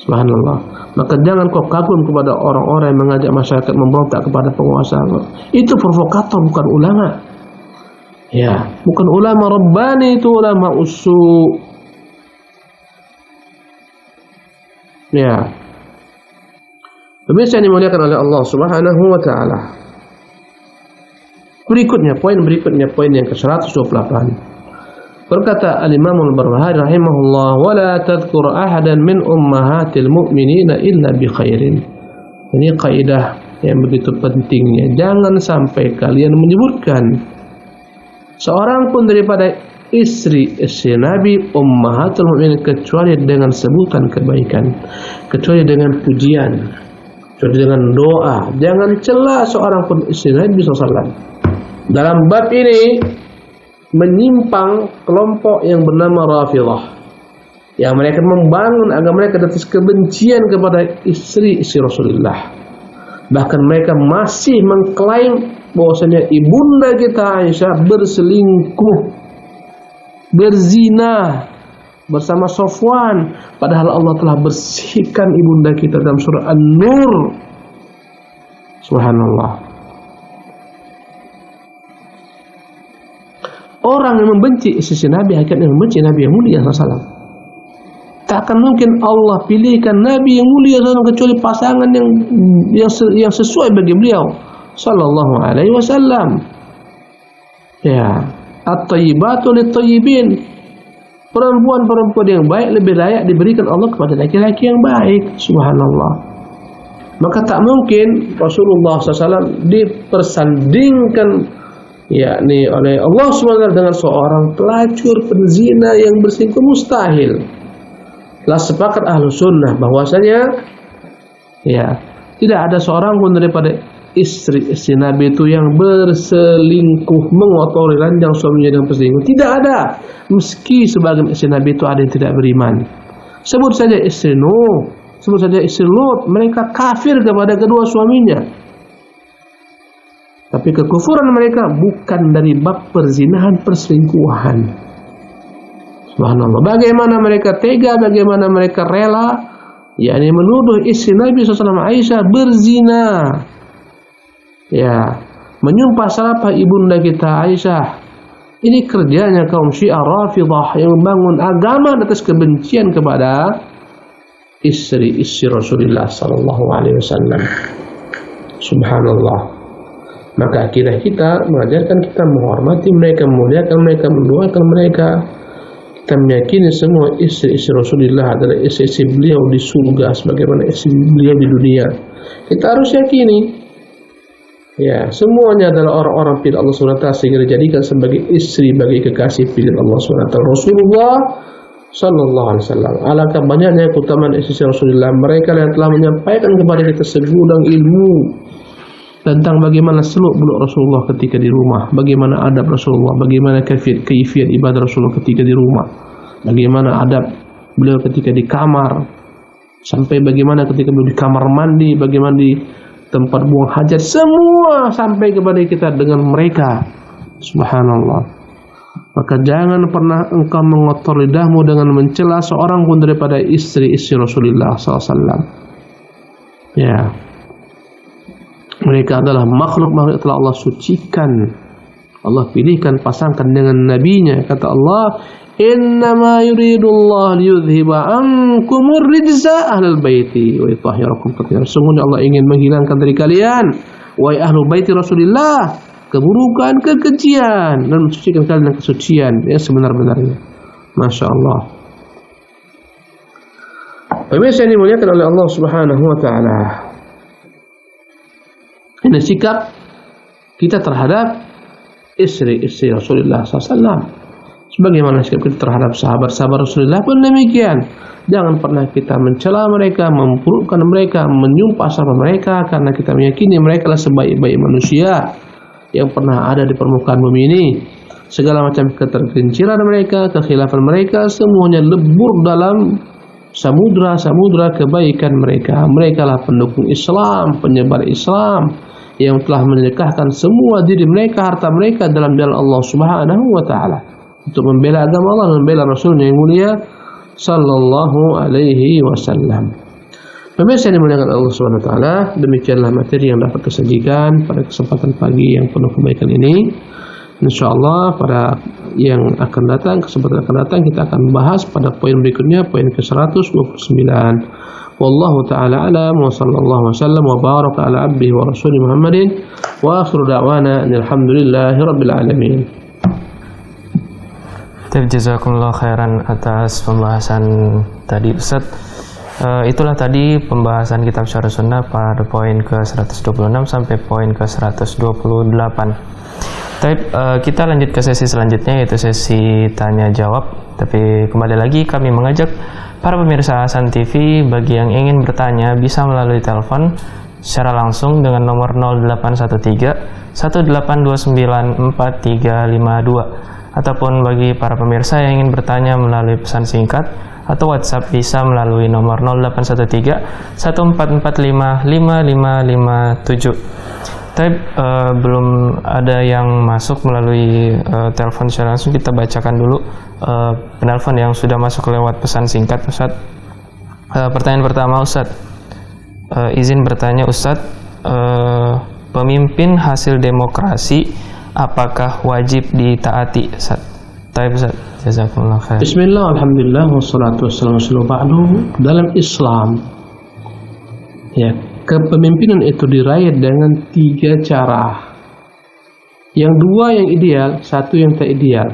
subhanallah. Maka jangan kau kagum kepada orang-orang yang mengajak masyarakat memberontak kepada penguasa. Itu provokator, bukan ulama. Ya, bukan ulama rabbani, itu ulama usu. Ya. Pemirsa yang dimuliakan oleh Allah Subhanahu wa taala. Poin berikutnya, poin yang ke-128. Berkata Al-Imam Al-Barbahari rahimahullah, "Wala tadhkur ahadan min ummahatil mu'minina illa bi khairin." Ini kaidah yang begitu pentingnya. Jangan sampai kalian menyebutkan seorang pun daripada istri Nabi ummahatul mu'minin kecuali dengan sebutan kebaikan, kecuali dengan pujian, kecuali dengan doa. Jangan cela seorang pun istri Nabi SAW. Dalam bab ini menyimpang kelompok yang bernama Rafidhah, yang mereka membangun agama mereka atas kebencian kepada istri-istri Rasulullah. Bahkan mereka masih mengklaim bahwasanya ibunda kita Aisyah berselingkuh, berzina bersama Safwan, padahal Allah telah bersihkan ibunda kita dalam surah An-Nur. Subhanallah. Orang yang membenci istri Nabi akhirnya membenci Nabi yang mulia SAW. Tak akan mungkin Allah pilihkan Nabi yang mulia SAW kecuali pasangan yang sesuai bagi beliau sallallahu alaihi wasallam. Ya, at-thayyibatu lit-thayyibin. Perempuan-perempuan yang baik lebih layak diberikan Allah kepada laki-laki yang baik. Subhanallah. Maka tak mungkin Rasulullah SAW dipersandingkan yakni oleh Allah SWT dengan seorang pelacur penzina yang berselingkuh, mustahil. Telah sepakat ahlu sunnah bahwasanya ya tidak ada seorang pun daripada istri Nabi itu yang berselingkuh, mengotori ranjang suaminya dengan berselingkuh. Tidak ada. Meski sebagian istri Nabi itu ada yang tidak beriman. Sebut saja istri Nuh, sebut saja istri Lut, mereka kafir kepada kedua suaminya. Tapi kekufuran mereka bukan dari bab perzinahan, perselingkuhan. Subhanallah. Bagaimana mereka tega, bagaimana mereka rela, yakni menuduh istri Nabi SAW Aisyah berzina. Ya, menyumpah serapah ibunda kita Aisyah. Ini kerjanya kaum Syiah Rafidhah yang membangun agama atas kebencian kepada istri-istri Rasulullah sallallahu alaihi wasallam. Subhanallah. Maka akidah kita mengajarkan kita menghormati mereka, memuliakan mereka, mendoakan mereka. Kita meyakini semua istri-istri Rasulullah adalah istri-istri beliau di surga sebagaimana istri beliau di dunia. Kita harus yakini. Ya, semuanya adalah orang-orang pilihan Allah SWT sehingga dijadikan sebagai istri bagi kekasih pilihan Allah SWT. Rasulullah sallallahu alaihi wasallam. Alangkah banyaknya keutamaan istri Rasulullah. Mereka yang telah menyampaikan kepada kita segudang ilmu tentang bagaimana seluk-beluk Rasulullah ketika di rumah, bagaimana adab Rasulullah, bagaimana kaifiat ibadah Rasulullah ketika di rumah, bagaimana adab beliau ketika di kamar, sampai bagaimana ketika beliau di kamar mandi, bagaimana di tempat buang hajat, semua sampai kepada kita dengan mereka. Subhanallah. Maka jangan pernah engkau mengotor lidahmu dengan mencela seorang pun daripada istri-istri Rasulullah SAW. Ya, mereka adalah makhluk-makhluk telah Allah sucikan. Allah pilihkan, pasangkan dengan nabinya. Kata Allah, "Innama yuridullah liyudhiba ankumur rijza ahlul baiti wa yutahhirakum tathira." Sungguhnya Allah ingin menghilangkan dari kalian, wahai ahlul baiti Rasulullah, keburukan, kekejian, dan mensucikan kalian dengan kesucian yang sebenar-benarnya. Masya Allah. Pemirsa yang dimuliakan oleh Allah Subhanahu wa taala. Ini sikap kita terhadap istri-istri Rasulullah SAW. Sebagaimana sikap kita terhadap sahabat-sahabat Rasulullah pun demikian. Jangan pernah kita mencela mereka, memburukkan mereka, menyumpah sama mereka, karena kita meyakini mereka adalah sebaik-baik manusia yang pernah ada di permukaan bumi ini. Segala macam ketergelinciran mereka, kekhilafan mereka, semuanya lebur dalam samudra kebaikan mereka. Mereka lah pendukung Islam, penyebar Islam, yang telah menyedekahkan semua diri mereka, harta mereka dalam jalan Allah Subhanahu wa Ta'ala, untuk membela agama Allah, membela Rasulnya yang mulia sallallahu alaihi wasallam. Pemirsa yang dimuliakan Allah Subhanahu wa Ta'ala, demikianlah materi yang dapat disajikan pada kesempatan pagi yang penuh kebaikan ini. InsyaAllah pada yang akan datang, kesempatan akan datang, kita akan bahas pada poin berikutnya, poin ke-129. Wallahu ta'ala alam, wa sallallahu wa sallam wa baraka ala abdihi wa rasulih Muhammadin, wa akhiru da'wana alhamdulillahi rabbil alamin. Jazakumullah khairan atas pembahasan tadi Ustaz. Itulah tadi pembahasan kitab Syarh Sunnah pada poin ke-126 sampai poin ke-128. Kita lanjut ke sesi selanjutnya, yaitu sesi tanya jawab. Tapi kembali lagi kami mengajak para pemirsa Hasan TV, bagi yang ingin bertanya bisa melalui telepon secara langsung dengan nomor 0813 1829 4352, ataupun bagi para pemirsa yang ingin bertanya melalui pesan singkat atau WhatsApp bisa melalui nomor 0813 1445 5557. Belum ada yang masuk melalui telepon secara langsung, kita bacakan dulu penelpon yang sudah masuk lewat pesan singkat, Ustaz. Pertanyaan pertama, Ustaz. Izin bertanya, Ustaz, pemimpin hasil demokrasi apakah wajib ditaati, Ustaz? Ustaz, jazakumullah khair. Bismillah, alhamdulillah, wassalatu wassalamu ba'du. Dalam Islam, ya, kepemimpinan itu diraih dengan 3 cara. Yang 2 yang ideal, 1 yang tak ideal.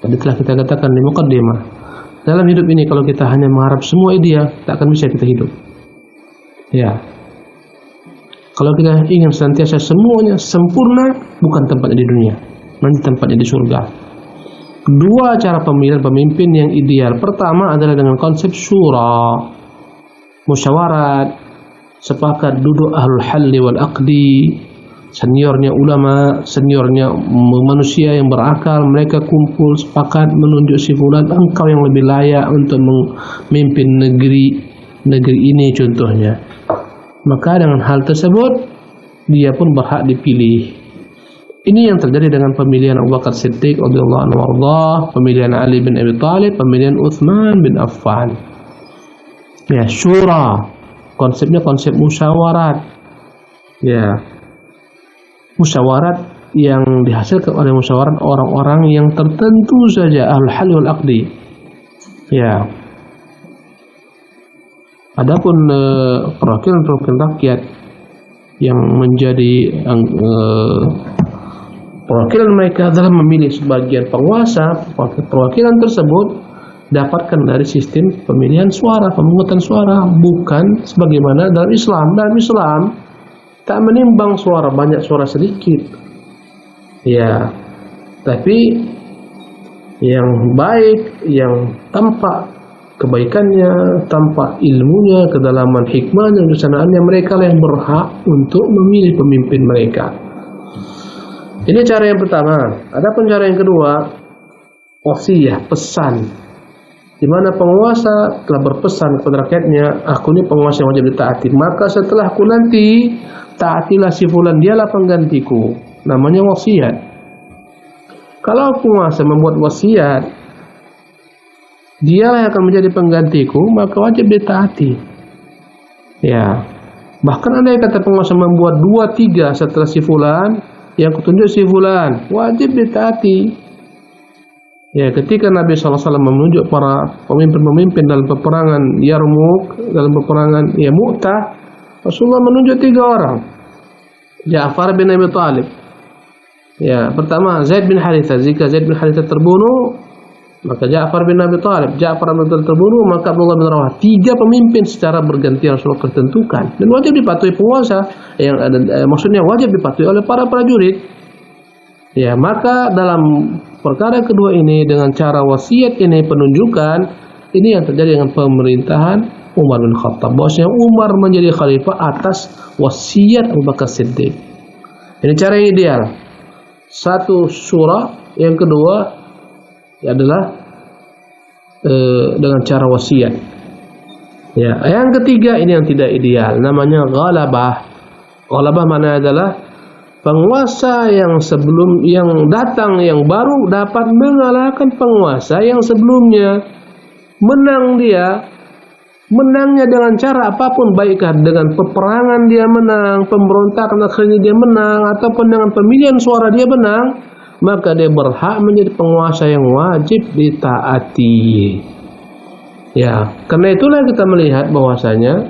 Tadi telah kita katakan di muqaddimah. Dalam hidup ini kalau kita hanya mengharap semua ideal, tak akan bisa kita hidup. Ya. Kalau kita ingin senantiasa semuanya sempurna, bukan tempatnya di dunia, nanti tempatnya di surga. 2 cara pemilihan pemimpin yang ideal. Pertama adalah dengan konsep syura, musyawarat, sepakat duduk ahlul halli wal aqdi, seniornya ulama, seniornya manusia yang berakal, mereka kumpul sepakat menunjuk si fulan, engkau yang lebih layak untuk memimpin negeri ini contohnya. Maka dengan hal tersebut dia pun berhak dipilih. Ini yang terjadi dengan pemilihan Abu Bakar Siddiq radhiyallahu anhu warḍah, pemilihan Ali bin Abi Thalib, pemilihan Utsman bin Affan. Ya, syura. Konsepnya konsep musyawarat. Ya. Musyawarat yang dihasilkan oleh musyawarat orang-orang yang tertentu saja, ahlul hal wal aqdi. Ya. Adapun perwakilan rakyat yang menjadi perwakilan mereka adalah memilih sebagian penguasa, perwakilan tersebut dapatkan dari sistem pemilihan suara, pemungutan suara, bukan sebagaimana dalam Islam. Dalam Islam tak menimbang suara banyak suara sedikit. Ya, tapi yang baik, yang tampak kebaikannya, tampak ilmunya, kedalaman hikmahnya, kebijaksanaannya, mereka lah yang berhak untuk memilih pemimpin mereka. Ini cara yang pertama. Adapun cara yang kedua, wasiyah, pesan, di mana penguasa telah berpesan kepada rakyatnya, aku ini penguasa yang wajib ditaati, maka setelah aku nanti taatilah si fulan, dialah penggantiku. Namanya wasiat. Kalau penguasa membuat wasiat, dialah yang akan menjadi penggantiku, maka wajib ditaati. Ya. Bahkan ada yang kata penguasa membuat 2-3 setelah si fulan, yang kutunjuk si fulan, wajib ditaati. Ya, ketika Nabi SAW menunjuk para pemimpin-pemimpin dalam peperangan Yarmuk, dalam peperangan Mu'tah, Rasulullah menunjuk 3 orang. Ja'far bin Abi Thalib. Ya, pertama Zaid bin Harithah. Jika Zaid bin Harithah terbunuh, maka Ja'far bin Abi Thalib. Ja'far bin Abi Thalib terbunuh, maka Abdullah bin Rawah. 3 pemimpin secara bergantian Rasulullah ketentukan, dan wajib dipatuhi penguasa. Yang ada maksudnya wajib dipatuhi oleh para prajurit. Ya, maka dalam perkara kedua ini dengan cara wasiat ini penunjukan ini yang terjadi dengan pemerintahan Umar bin Khattab. Bahwasanya Umar menjadi khalifah atas wasiat Abu Bakar Siddiq. Ini cara yang ideal. Satu surah, yang kedua adalah dengan cara wasiat. Ya, yang ketiga ini yang tidak ideal, namanya ghalabah. Ghalabah mana adalah penguasa yang datang yang baru dapat mengalahkan penguasa yang sebelumnya. Menangnya dengan cara apapun, baikkah dengan peperangan dia menang, pemberontakan akhirnya dia menang, ataupun dengan pemilihan suara dia menang, maka dia berhak menjadi penguasa yang wajib ditaati. Ya, karena itulah kita melihat bahwasanya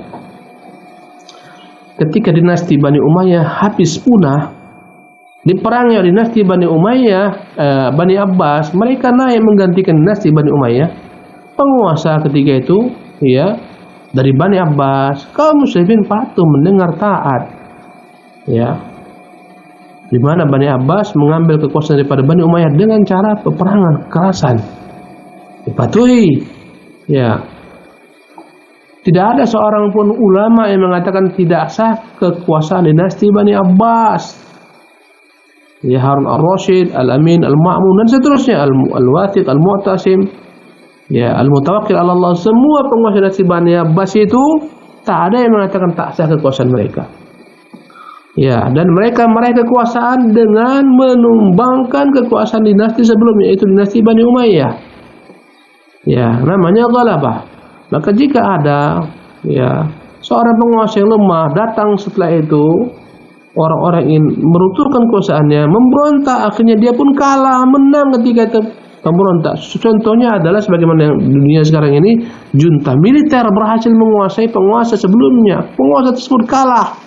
ketika dinasti Bani Umayyah habis punah, diperangi oleh dinasti Bani Umayyah, Bani Abbas, mereka naik menggantikan dinasti Bani Umayyah. Penguasa ketika itu, ya, dari Bani Abbas, kaum muslimin patuh mendengar taat. Ya, di mana Bani Abbas mengambil kekuasaan daripada Bani Umayyah dengan cara peperangan, kekerasan. Dipatuhi. Ya. Tidak ada seorang pun ulama yang mengatakan tidak sah kekuasaan dinasti Bani Abbas. Ya, Harun al-Rashid, Al-Amin, Al-Ma'mun dan seterusnya, Al-Wathiq, Al-Mu'tasim, ya, Al-Mutawakkil ala Allah, semua penguasa dinasti Bani Abbas itu tak ada yang mengatakan tak sah kekuasaan mereka. Ya, dan mereka meraih kekuasaan dengan menumbangkan kekuasaan dinasti sebelumnya, yaitu dinasti Bani Umayyah. Ya, namanya ghalabah. Maka jika ada, ya, seorang penguasa yang lemah datang setelah itu, orang-orang ingin meruntuhkan kekuasaannya, memberontak, akhirnya dia pun kalah, menang ketika itu pemberontak. Contohnya adalah sebagaimana yang dunia sekarang ini, junta militer berhasil menguasai penguasa sebelumnya. Penguasa tersebut kalah.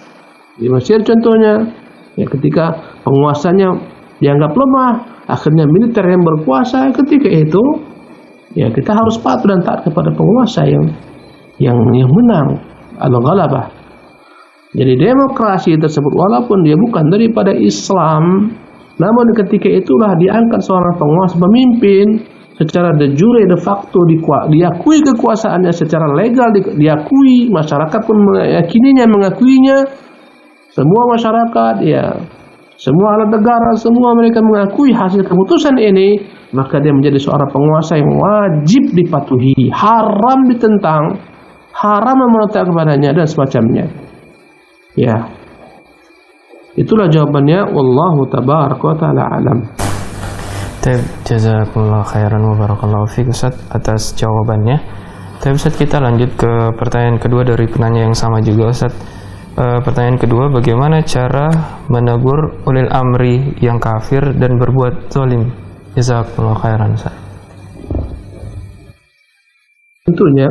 Di Mesir contohnya, ya, ketika penguasanya dianggap lemah, akhirnya militer yang berkuasa. Ketika itu, ya, kita harus patuh dan taat kepada penguasa yang menang, al-ghalabah. Jadi demokrasi tersebut walaupun dia bukan daripada Islam, namun ketika itulah diangkat seorang penguasa pemimpin secara de jure de facto, diakui kekuasaannya secara legal, diakui, masyarakat pun meyakininya, mengakuinya, semua masyarakat, ya, semua alat negara, semua mereka mengakui hasil keputusan ini, maka dia menjadi seorang penguasa yang wajib dipatuhi, haram ditentang, haram memberontak kepadanya dan semacamnya. Ya, itulah jawabannya. Wallahu tabaraka wa ta'ala alam. Jazakumullah khairan wa barakallahu fiik Ustaz atas jawabannya. Tapi Ustaz, kita lanjut ke pertanyaan kedua dari penanya yang sama juga Ustaz. Pertanyaan kedua, bagaimana cara menegur ulil amri yang kafir dan berbuat zalim? Jazakumullah khairan Ustaz. Tentunya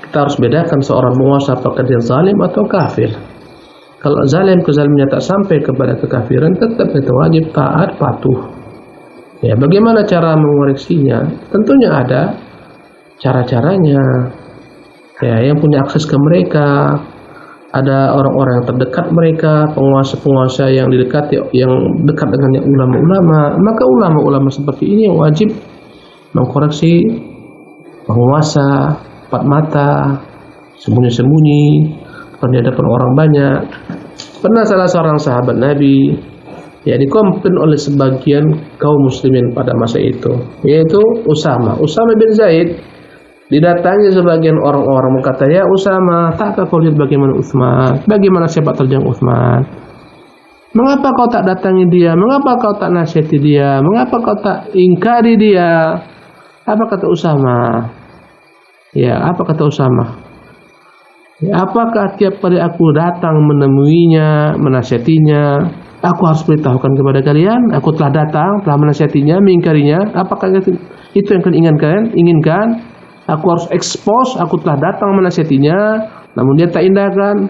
kita harus bedakan seorang penguasa apakah dia zalim atau kafir. Kalau zalim, kezalimannya tak sampai kepada kekafiran, tetap kita wajib taat patuh. Ya, bagaimana cara mengoreksinya? Tentunya ada cara-caranya. Ya, yang punya akses ke mereka, ada orang-orang yang terdekat mereka, penguasa-penguasa yang didekati, yang dekat dengan ulama-ulama. Maka ulama-ulama seperti ini yang wajib mengkoreksi penguasa empat mata, sembunyi-sembunyi di hadapan orang banyak. Pernah salah seorang sahabat Nabi, ya, dikomplain oleh sebagian kaum muslimin pada masa itu, yaitu Usama bin Zaid. Didatangi sebagian orang-orang berkata, ya Usama, takkah kau lihat bagaimana Utsman? Bagaimana sepak terjang Utsman? Mengapa kau tak datangi dia? Mengapa kau tak nasihati dia? Mengapa kau tak ingkari dia? Apa kata Usama? Ya, apa kata Usama? Ya, apakah tiap kali aku datang menemuinya, menasihatinya, aku harus beritahukan kepada kalian, aku telah datang, telah menasihatinya, mengingkarinya? Apakah itu yang kalian inginkan? Aku harus expose, aku telah datang menasihatinya, namun dia tak indahkan.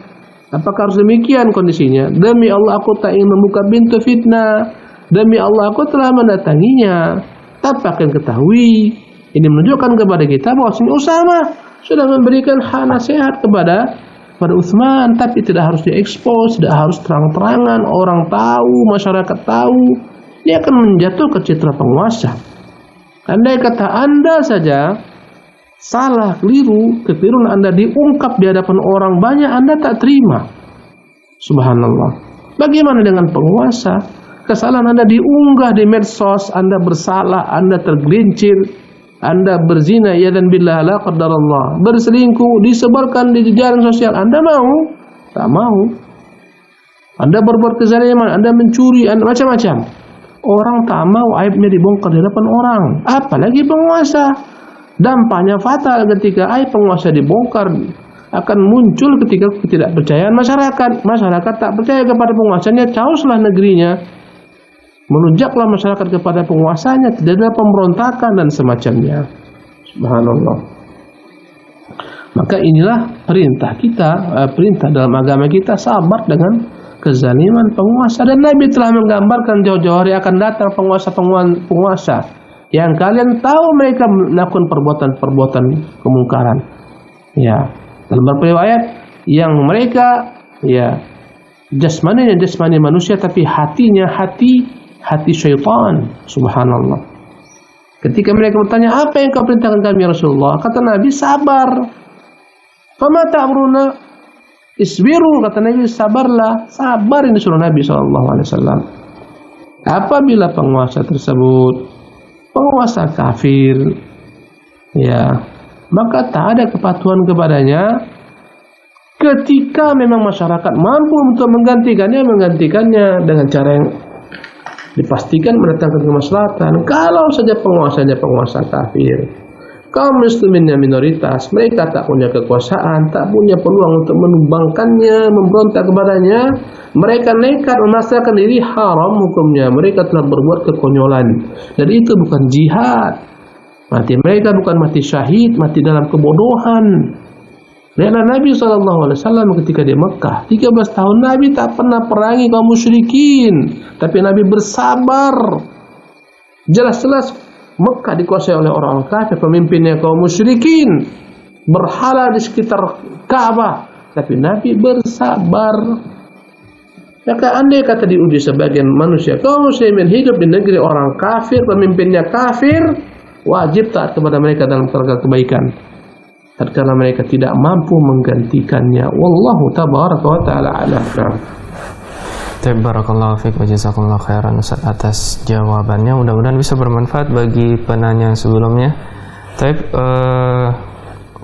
Apakah harus demikian kondisinya? Demi Allah, aku tak ingin membuka pintu fitnah. Demi Allah, aku telah mendatanginya. Tapi akan ketahui, ini menunjukkan kepada kita bahwa Usama sudah memberikan nasihat kepada Utsman, tapi tidak harus diekspos, tidak harus terang-terangan, orang tahu, masyarakat tahu. dia akan menjatuhkan citra penguasa. Andai kata Anda saja salah, keliru, kekeliruan Anda diungkap di hadapan orang banyak, Anda tak terima. Subhanallah. Bagaimana dengan penguasa? Kesalahan Anda diunggah di medsos, Anda bersalah, Anda tergelincir, Anda berzina, ya dan billah la qadarallah, berselingkuh, disebarkan di jejaring sosial, Anda mau? Tak mau. Anda berbuat kezaliman, Anda mencuri, Anda macam-macam. Orang tak mau aibnya dibongkar di hadapan orang, apalagi penguasa. Dampaknya fatal ketika aib penguasa dibongkar, akan muncul ketika ketidakpercayaan masyarakat. Masyarakat tak percaya kepada penguasanya, chaoslah negerinya, melunjaklah masyarakat kepada penguasanya, tidak ada pemberontakan dan semacamnya. Subhanallah. Maka inilah perintah kita, perintah dalam agama kita, sabar dengan kezaliman penguasa. Dan Nabi telah menggambarkan jauh-jauh hari akan datang penguasa yang kalian tahu mereka melakukan perbuatan-perbuatan kemungkaran. Ya, dalam beberapa riwayat yang mereka jasmaninya jasmani manusia, tapi hatinya hati syaitan. Subhanallah. Ketika mereka bertanya, apa yang kau perintahkan kami ya Rasulullah? Kata Nabi, sabar. Fama ta'muruna? Isbiru, kata Nabi, sabarlah. Sabar ini disuruh Nabi SAW. Apabila penguasa tersebut penguasa kafir, ya, maka tak ada kepatuhan kepadanya. Ketika memang masyarakat mampu untuk menggantikannya dengan cara yang dipastikan mendatangkan kemaslahatan. Kalau saja penguasanya penguasa kafir, kaum musliminnya minoritas, mereka tak punya kekuasaan, tak punya peluang untuk menumbangkannya, memberontak kepadanya, mereka nekat memasrahkan diri, haram hukumnya. Mereka telah berbuat kekonyolan, dan itu bukan jihad. Mati mereka bukan mati syahid, mati dalam kebodohan. Lihatlah Nabi SAW ketika di Mekah 13 tahun Nabi tak pernah perangi kaum musyrikin, tapi Nabi bersabar. Jelas-jelas Mekah dikuasai oleh orang kafir, pemimpinnya kaum musyrikin, berhala di sekitar Ka'bah, tapi Nabi bersabar. Maka andai kata diuji sebagian manusia, kaum muslimin hidup di negeri orang kafir, pemimpinnya kafir, wajib taat kepada mereka dalam perkara kebaikan, karena mereka tidak mampu menggantikannya. Wallahu tabaraka wa ta'ala a'lam. Barakallahu fiik wa jazakumullahu khairan Ustaz atas jawabannya. Mudah-mudahan bisa bermanfaat bagi penanya sebelumnya.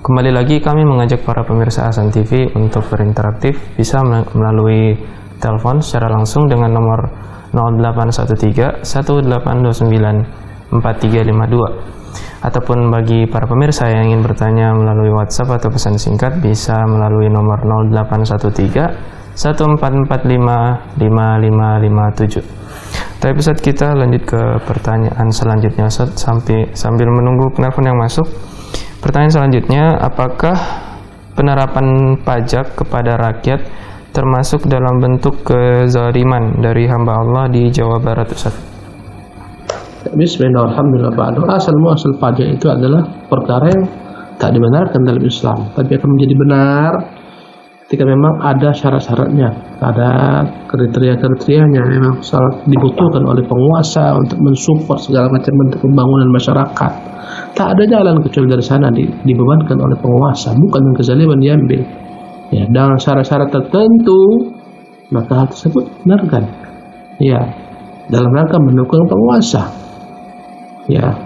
Kembali lagi kami mengajak para pemirsa Hasan TV untuk berinteraktif, bisa melalui telepon secara langsung dengan nomor 0813 1829 4352, ataupun bagi para pemirsa yang ingin bertanya melalui WhatsApp atau pesan singkat bisa melalui nomor 0813 1445 5557. Tapi Ustaz, kita lanjut ke pertanyaan selanjutnya Ustaz, sambil menunggu penelpon yang masuk. Pertanyaan selanjutnya, apakah penerapan pajak kepada rakyat termasuk dalam bentuk kezaliman dari hamba Allah di Jawa Barat Ustaz? Bismillah, alhamdulillah, asal muasal pajak itu adalah perkara yang tak dibenarkan dalam Islam, tapi akan menjadi benar ketika memang ada syarat-syaratnya, ada kriteria-kriterianya, memang sangat dibutuhkan oleh penguasa untuk mensupport segala macam bentuk pembangunan masyarakat. Tak ada jalan kecuali dari sana dibebankan oleh penguasa, bukan dengan kezaliman diambil. Ya, dengan syarat-syarat tertentu, maka hal tersebut benarkan. Ya, dalam rangka mendukung penguasa. Ya,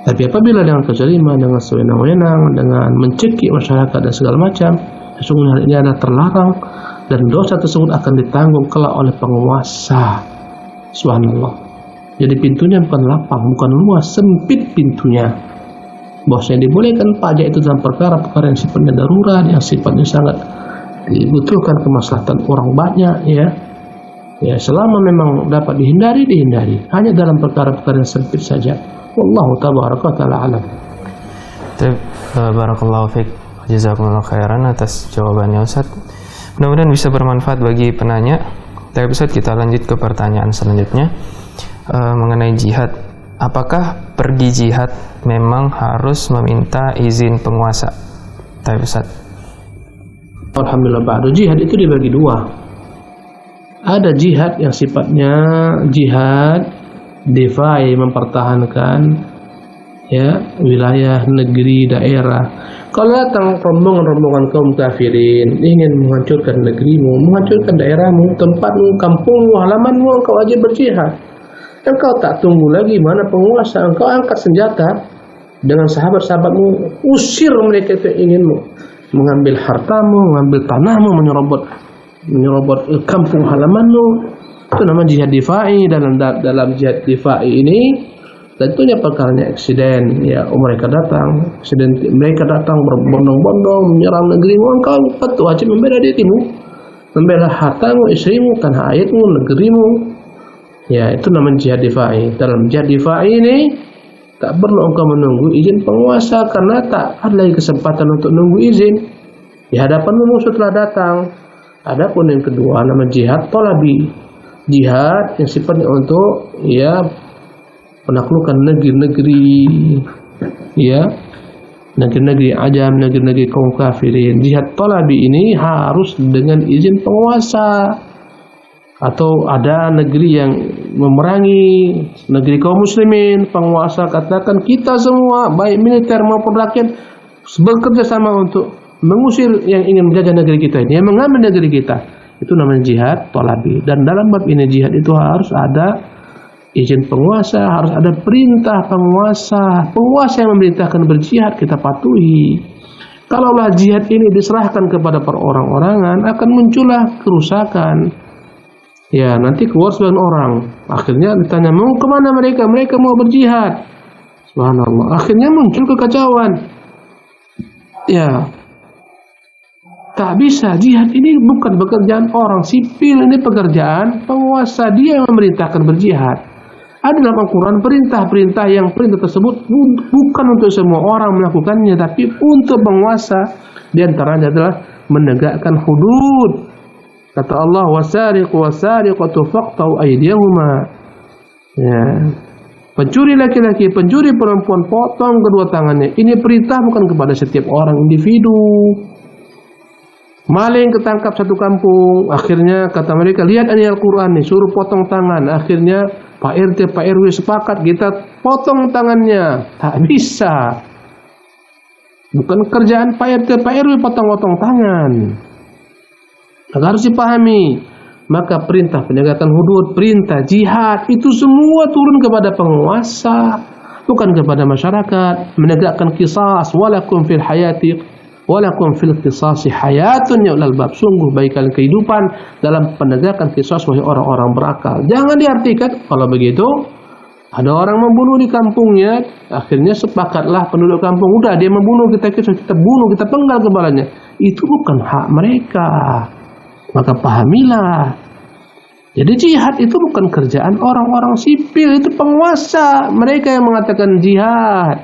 tapi apabila dengan kezaliman, dengan sewenang-wenang, dengan mencekik masyarakat dan segala macam, sesungguhnya hal ini adalah terlarang dan dosa tersebut akan ditanggung kelak oleh penguasa. Subhanallah. Jadi pintunya bukan lapang, bukan luas, sempit pintunya. Bahwasanya dibolehkan pajak itu dalam perkara-perkara yang sifatnya darurat, yang sifatnya sangat dibutuhkan kemaslahatan orang banyak, ya. Ya, selama memang dapat dihindari. Hanya dalam perkara-perkara yang sempit saja. Wallahu tabaraka ta'ala alam. Barakallahu fiik. Jazakumullah khairan atas jawabannya Ustaz. Mudah-mudahan bisa bermanfaat bagi penanya. Tapi Ustaz, kita lanjut ke pertanyaan selanjutnya mengenai jihad. Apakah pergi jihad memang harus meminta izin penguasa? Tapi Ustaz, alhamdulillah, jihad itu dibagi dua. Ada jihad yang sifatnya jihad difai, mempertahankan ya wilayah, negeri, daerah. Kalau datang rombongan-rombongan kaum kafirin ingin menghancurkan negerimu, menghancurkan daerahmu, tempatmu, kampungmu, halamanmu, engkau wajib berjihad. Engkau tak tunggu lagi mana penguasa, engkau angkat senjata dengan sahabat-sahabatmu, usir mereka itu inginmu mengambil hartamu, mengambil tanahmu, menyerobot kampung halamanmu. Itu namanya jihad difai. Dalam jihad difai ini tentunya perkaranya eksiden, ya mereka datang berbondong-bondong menyerang negerimu, engkau wajib membela dirimu, membela hartamu, istrimu, tanah airmu, negerimu. Ya, itu namanya jihad difai. Dalam jihad difai ini tak perlu engkau menunggu izin penguasa, karena tak ada lagi kesempatan untuk nunggu izin. Di hadapanmu musuh telah datang. Adapun yang kedua nama jihad talabi, jihad yang sifatnya untuk ya menaklukkan negeri-negeri, ya negeri-negeri ajam, negeri-negeri kaum kafirin. Jihad talabi ini harus dengan izin penguasa, atau ada negeri yang memerangi negeri kaum muslimin, penguasa katakan kita semua baik militer maupun rakyat bekerja sama untuk mengusir yang ingin menjajah negeri kita ini, yang mengambil negeri kita. Itu namanya jihad talabi. Dan dalam bab ini jihad itu harus ada izin penguasa, harus ada perintah penguasa. Penguasa yang memerintahkan berjihad kita patuhi. Kalaulah jihad ini diserahkan kepada perorang-orangan, akan muncullah kerusakan. Ya, nanti keluar sebagian orang. Akhirnya ditanya, mau kemana mereka? Mereka mau berjihad. Subhanallah. Akhirnya muncul kekacauan. Ya, tak bisa. Jihad ini bukan pekerjaan orang sipil, ini pekerjaan penguasa. Dia yang memerintahkan berjihad. Ada dalam Al-Quran perintah-perintah yang perintah tersebut bukan untuk semua orang melakukannya, tapi untuk penguasa. Di antaranya adalah menegakkan hudud. Kata Allah, wasariqu wasariqatu faqta'u aydiyahuma. Ya. Pencuri laki-laki, pencuri perempuan, potong kedua tangannya. Ini perintah bukan kepada setiap orang individu. Maling ketangkap satu kampung, akhirnya kata mereka, lihat ini Al-Quran nih, suruh potong tangan. Akhirnya Pak RT, Pak RW sepakat, kita potong tangannya. Tak bisa. Bukan kerjaan Pak RT, Pak RW potong-potong tangan. Harus dipahami. Maka perintah penegakan hudud, perintah jihad, itu semua turun kepada penguasa, bukan kepada masyarakat. Menegakkan qisas, walakum fil hayati walakum fil qisasi hayatun ya ulal bab. Sungguh bagi kalian kehidupan dalam penegakan qisas, wahai orang-orang berakal. Jangan diartikan kalau begitu ada orang membunuh di kampungnya, akhirnya sepakatlah penduduk kampung, udah dia membunuh, kita bunuh, kita penggal kepalanya. Itu bukan hak mereka. Maka pahamilah. Jadi jihad itu bukan kerjaan orang-orang sipil, itu penguasa. Mereka yang mengatakan jihad.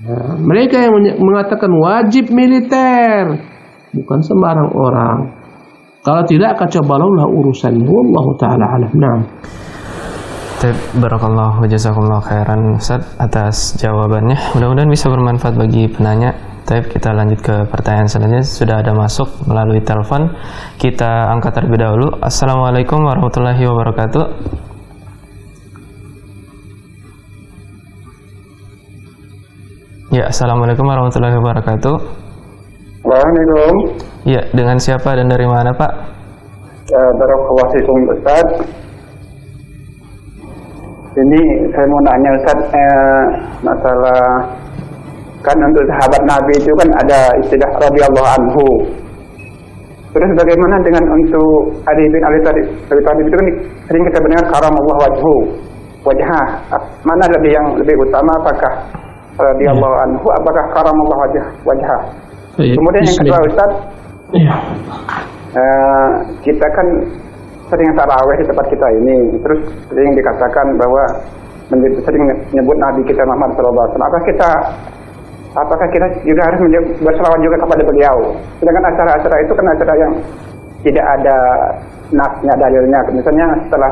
Nah, mereka yang mengatakan wajib militer, bukan sembarang orang. Kalau tidak, kacau balaulah urusannya. Wallahu ta'ala alam. Naam. Barakallahu jazakumullah khairan Ustaz atas jawabannya. Mudah-mudahan bisa bermanfaat bagi penanya. Kita lanjut ke pertanyaan selanjutnya. Sudah ada masuk melalui telepon. Kita angkat terlebih dahulu. Assalamualaikum warahmatullahi wabarakatuh. Ya, assalamualaikum warahmatullahi wabarakatuh. Waalaikumsalam. Ya, dengan siapa dan dari mana Pak? Barakallahu fikum Ustaz. Ini saya mau nanya Ustaz, masalah kan untuk sahabat Nabi itu kan ada istilah radhiyallahu anhu. Terus bagaimana dengan untuk Ali bin Abi Thalib itu kan sering kita mendengar karamallahu wajhah. Mana yang lebih utama, apakah radhiyallahu anhu, apakah karamallahu wajhah? Kemudian yang kedua Ustaz, kita kan sering tarawih di tempat kita ini, terus sering dikatakan bahwa sering menyebut Nabi kita Muhammad SAW. Apakah kita juga harus berselawat juga kepada beliau? Sedangkan acara-acara itu kan acara yang tidak ada nasnya, dalilnya. Misalnya setelah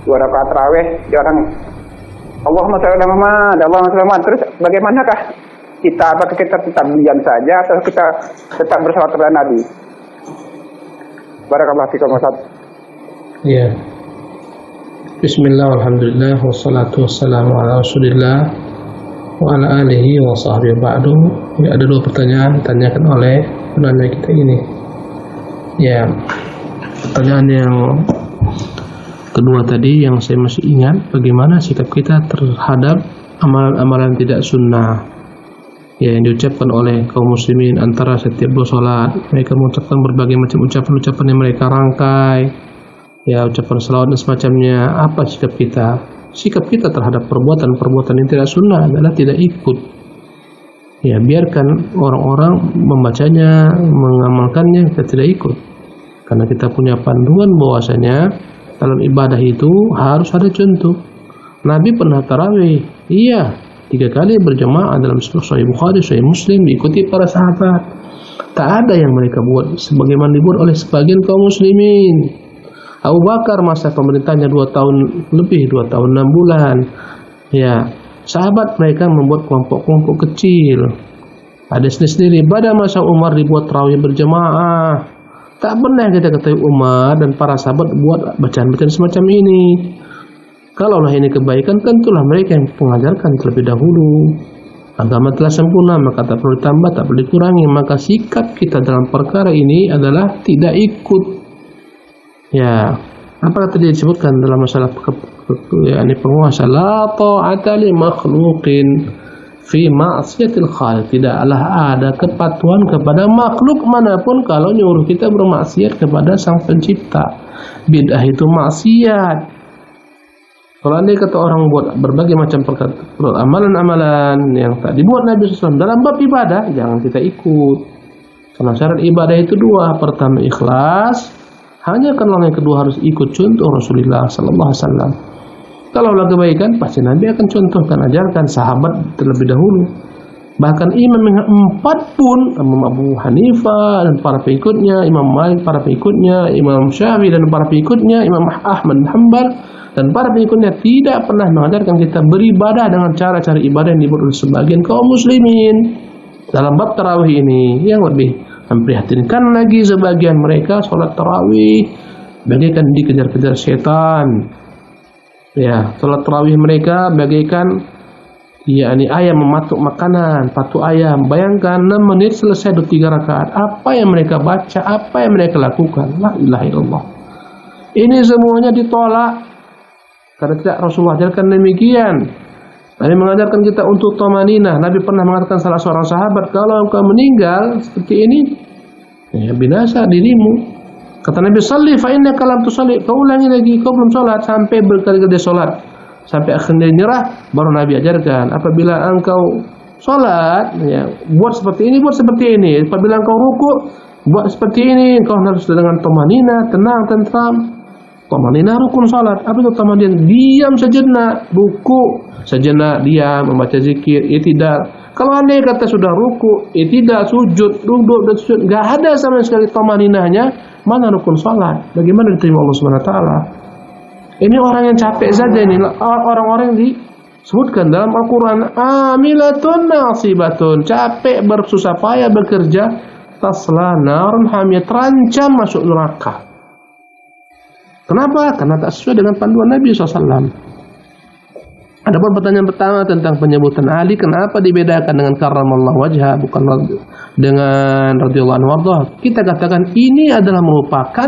2 rakaat tarawih, dia orang Allahumma shalli ala Muhammad, Allahumma shalli ala Muhammad. Terus bagaimanakah kita? Apakah kita tetap diam saja atau kita tetap berselawat kepada Nabi? Barakallahu fikum Ustaz. Iya. Bismillah, alhamdulillah, wassalatu wassalamu ala rasulillah wa ala alihi wa sahbihi ba'du. Ya, ada dua pertanyaan ditanyakan oleh penanya kita ini. Ya, pertanyaan yang kedua tadi yang saya masih ingat, bagaimana sikap kita terhadap amalan-amalan tidak sunnah ya yang diucapkan oleh kaum muslimin antara setiap dua salat. Mereka mengucapkan berbagai macam ucapan-ucapan yang mereka rangkai, ya ucapan selawat dan semacamnya. Apa sikap kita? Sikap kita terhadap perbuatan-perbuatan yang tidak sunnah adalah tidak ikut. Ya, biarkan orang-orang membacanya, mengamalkannya, kita tidak ikut. Karena kita punya panduan bahwasanya dalam ibadah itu harus ada contoh. Nabi pernah tarawih, iya, 3 kali berjamaah dalam Sahih Bukhari, Sahih Muslim, diikuti para sahabat. Tak ada yang mereka buat sebagaimana dibuat oleh sebagian kaum muslimin. Abu Bakar masa pemerintahnya 2 tahun lebih, 2 tahun 6 bulan. Ya, sahabat mereka membuat kelompok-kelompok kecil. Ada sendiri. Pada masa Umar dibuat tarawih berjamaah. Tak pernah kita ketahui Umar dan para sahabat buat bacaan-bacaan semacam ini. Kalaulah ini kebaikan, tentulah mereka yang mengajarkan terlebih dahulu. Agama telah sempurna, maka tak perlu ditambah, tak perlu dikurangi. Maka sikap kita dalam perkara ini adalah tidak ikut. Ya, apa tadi disebutkan dalam masalah penguasa, la ta'ata li makhluqin fi ma'siyatil khaliq. Tidaklah ada kepatuhan kepada makhluk manapun kalau nyuruh kita bermaksiat kepada Sang Pencipta. Bid'ah itu maksiat. Kalau andai kata orang buat berbagai macam amalan-amalan yang tak dibuat Nabi SAW dalam bab ibadah, jangan kita ikut. Karena syarat ibadah itu 2. Pertama ikhlas. Hanya kalau yang kedua harus ikut contoh Rasulullah sallallahu alaihi wasallam. Kalaulah kebaikan, pasti Nabi akan contohkan, ajarkan sahabat terlebih dahulu. Bahkan imam yang 4 pun, Imam Abu Hanifah dan para pengikutnya, Imam Malik para pengikutnya, Imam Syafi'i dan para pengikutnya, Imam Ahmad bin Hanbal dan para pengikutnya tidak pernah mengajarkan kita beribadah dengan cara-cara ibadah yang dibuat oleh sebagian kaum muslimin. Dalam bab tarawih ini yang lebih memprihatinkan lagi, sebagian mereka sholat tarawih bagaikan dikejar-kejar setan. Ya, sholat tarawih mereka bagaikan yakni ayam mematuk makanan, patuk ayam. Bayangkan 6 menit selesai 3 rakaat. Apa yang mereka baca, apa yang mereka lakukan? La ilaha illallah. Ini semuanya ditolak karena tidak Rasulullah ajarkan demikian. Nabi mengajarkan kita untuk tamanina. Nabi pernah mengatakan salah seorang sahabat, kalau engkau meninggal seperti ini, ya binasa dirimu. Kata Nabi, salli fa innaka lam tusalli. Kau ulangi lagi, kau belum salat. Sampai berkali-kali dia salat, sampai akhirnya nyerah. Baru Nabi ajarkan, apabila engkau salat, ya, buat seperti ini, buat seperti ini. Apabila engkau ruku, buat seperti ini. Engkau harus dengan tamanina, tenang, tentram. Tamanina rukun salat. Apa itu tamanina? Diam sejenak, ruku sejenak, diam, membaca zikir, i'tidal. Kalau andai kata sudah ruku, i'tidal, sujud, duduk dan sujud, enggak ada sama sekali tamaninahnya, mana rukun salat? Bagaimana diterima Allah Subhanahu wa taala? Ini orang yang capek saja ini, orang-orang yang disebutkan dalam Al-Qur'an, amilatun nasibatun, capek bersusah payah bekerja, tasla narun hamiyah, terancam masuk neraka. Kenapa? Karena tak sesuai dengan panduan Nabi SAW. Adapun pertanyaan pertama tentang penyebutan Ali, kenapa dibedakan dengan karramallahu wajha bukan dengan radhiyallahu anhu warḍah? Kita katakan ini adalah merupakan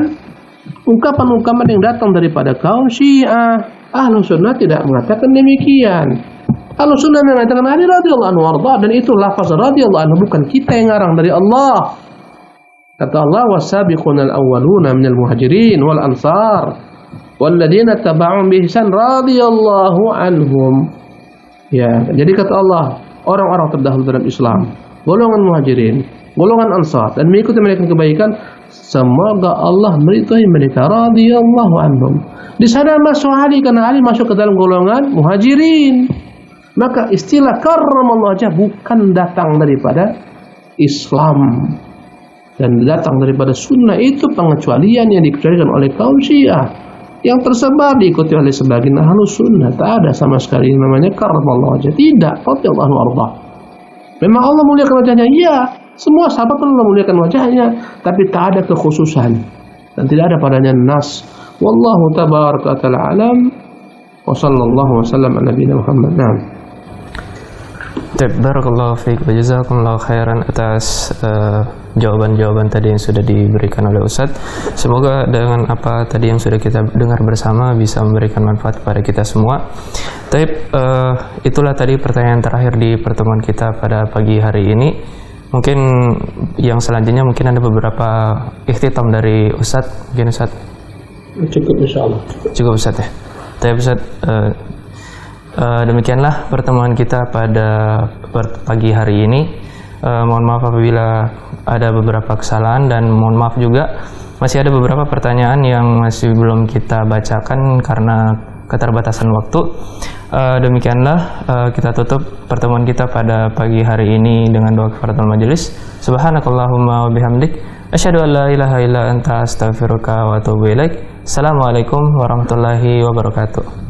ungkapan-ungkapan yang datang daripada kaum Syiah. Ahlus Sunnah tidak mengatakan demikian. Ahlus Sunnah mengatakan Ali radhiyallahu anhu warḍah, dan itu lafaz radhiyallahu anhu, bukan kita yang ngarang, dari Allah. Kata Allah, was-sabiqunal awwaluna minal muhajirin wal ansar walladzina taba'uhum bi ihsan radhiyallahu anhum. Ya, jadi kata Allah, orang-orang terdahulu dalam Islam, golongan muhajirin, golongan ansar, dan mengikuti mereka kebaikan, semoga Allah meridhai mereka, radhiyallahu anhum. Di sana masuk Ali karena Ali masuk ke dalam golongan muhajirin. Maka istilah karramallahu wajhah bukan datang daripada Islam dan datang daripada sunnah. Itu pengecualian yang dikecualikan oleh kaum Syiah yang tersebar diikuti oleh sebagian ahlus sunnah. Tak ada sama sekali yang namanya karramallahu wajhah. Tidak, radhiyallahu anhu. Memang Allah muliakan wajahnya, iya, semua sahabat Allah memuliakan wajahnya, tapi tak ada kekhususan dan tidak ada padanya nas. Wallahu tabaraka ta'ala alam Wa sallallahu wasallam ala nabiyina Muhammad. Naam. Barakallahu fiik wa jazakumullahu khairan atas jawaban-jawaban tadi yang sudah diberikan oleh Ustadz. Semoga dengan apa tadi yang sudah kita dengar bersama bisa memberikan manfaat kepada kita semua. Itulah tadi pertanyaan terakhir di pertemuan kita pada pagi hari ini. Mungkin yang selanjutnya mungkin ada beberapa ikhtitam dari Ustadz. Mungkin Ustadz. Cukup insyaallah. Cukup Ustadz ya. Ustadz, demikianlah pertemuan kita pada pagi hari ini. Mohon maaf apabila ada beberapa kesalahan dan mohon maaf juga masih ada beberapa pertanyaan yang masih belum kita bacakan karena keterbatasan waktu. Demikianlah kita tutup pertemuan kita pada pagi hari ini dengan doa kafaratul majelis. Subhanakallahumma wa bihamdik asyhadu an la ilaha illa anta astaghfiruka wa atubu ilaik. Assalamualaikum warahmatullahi wabarakatuh.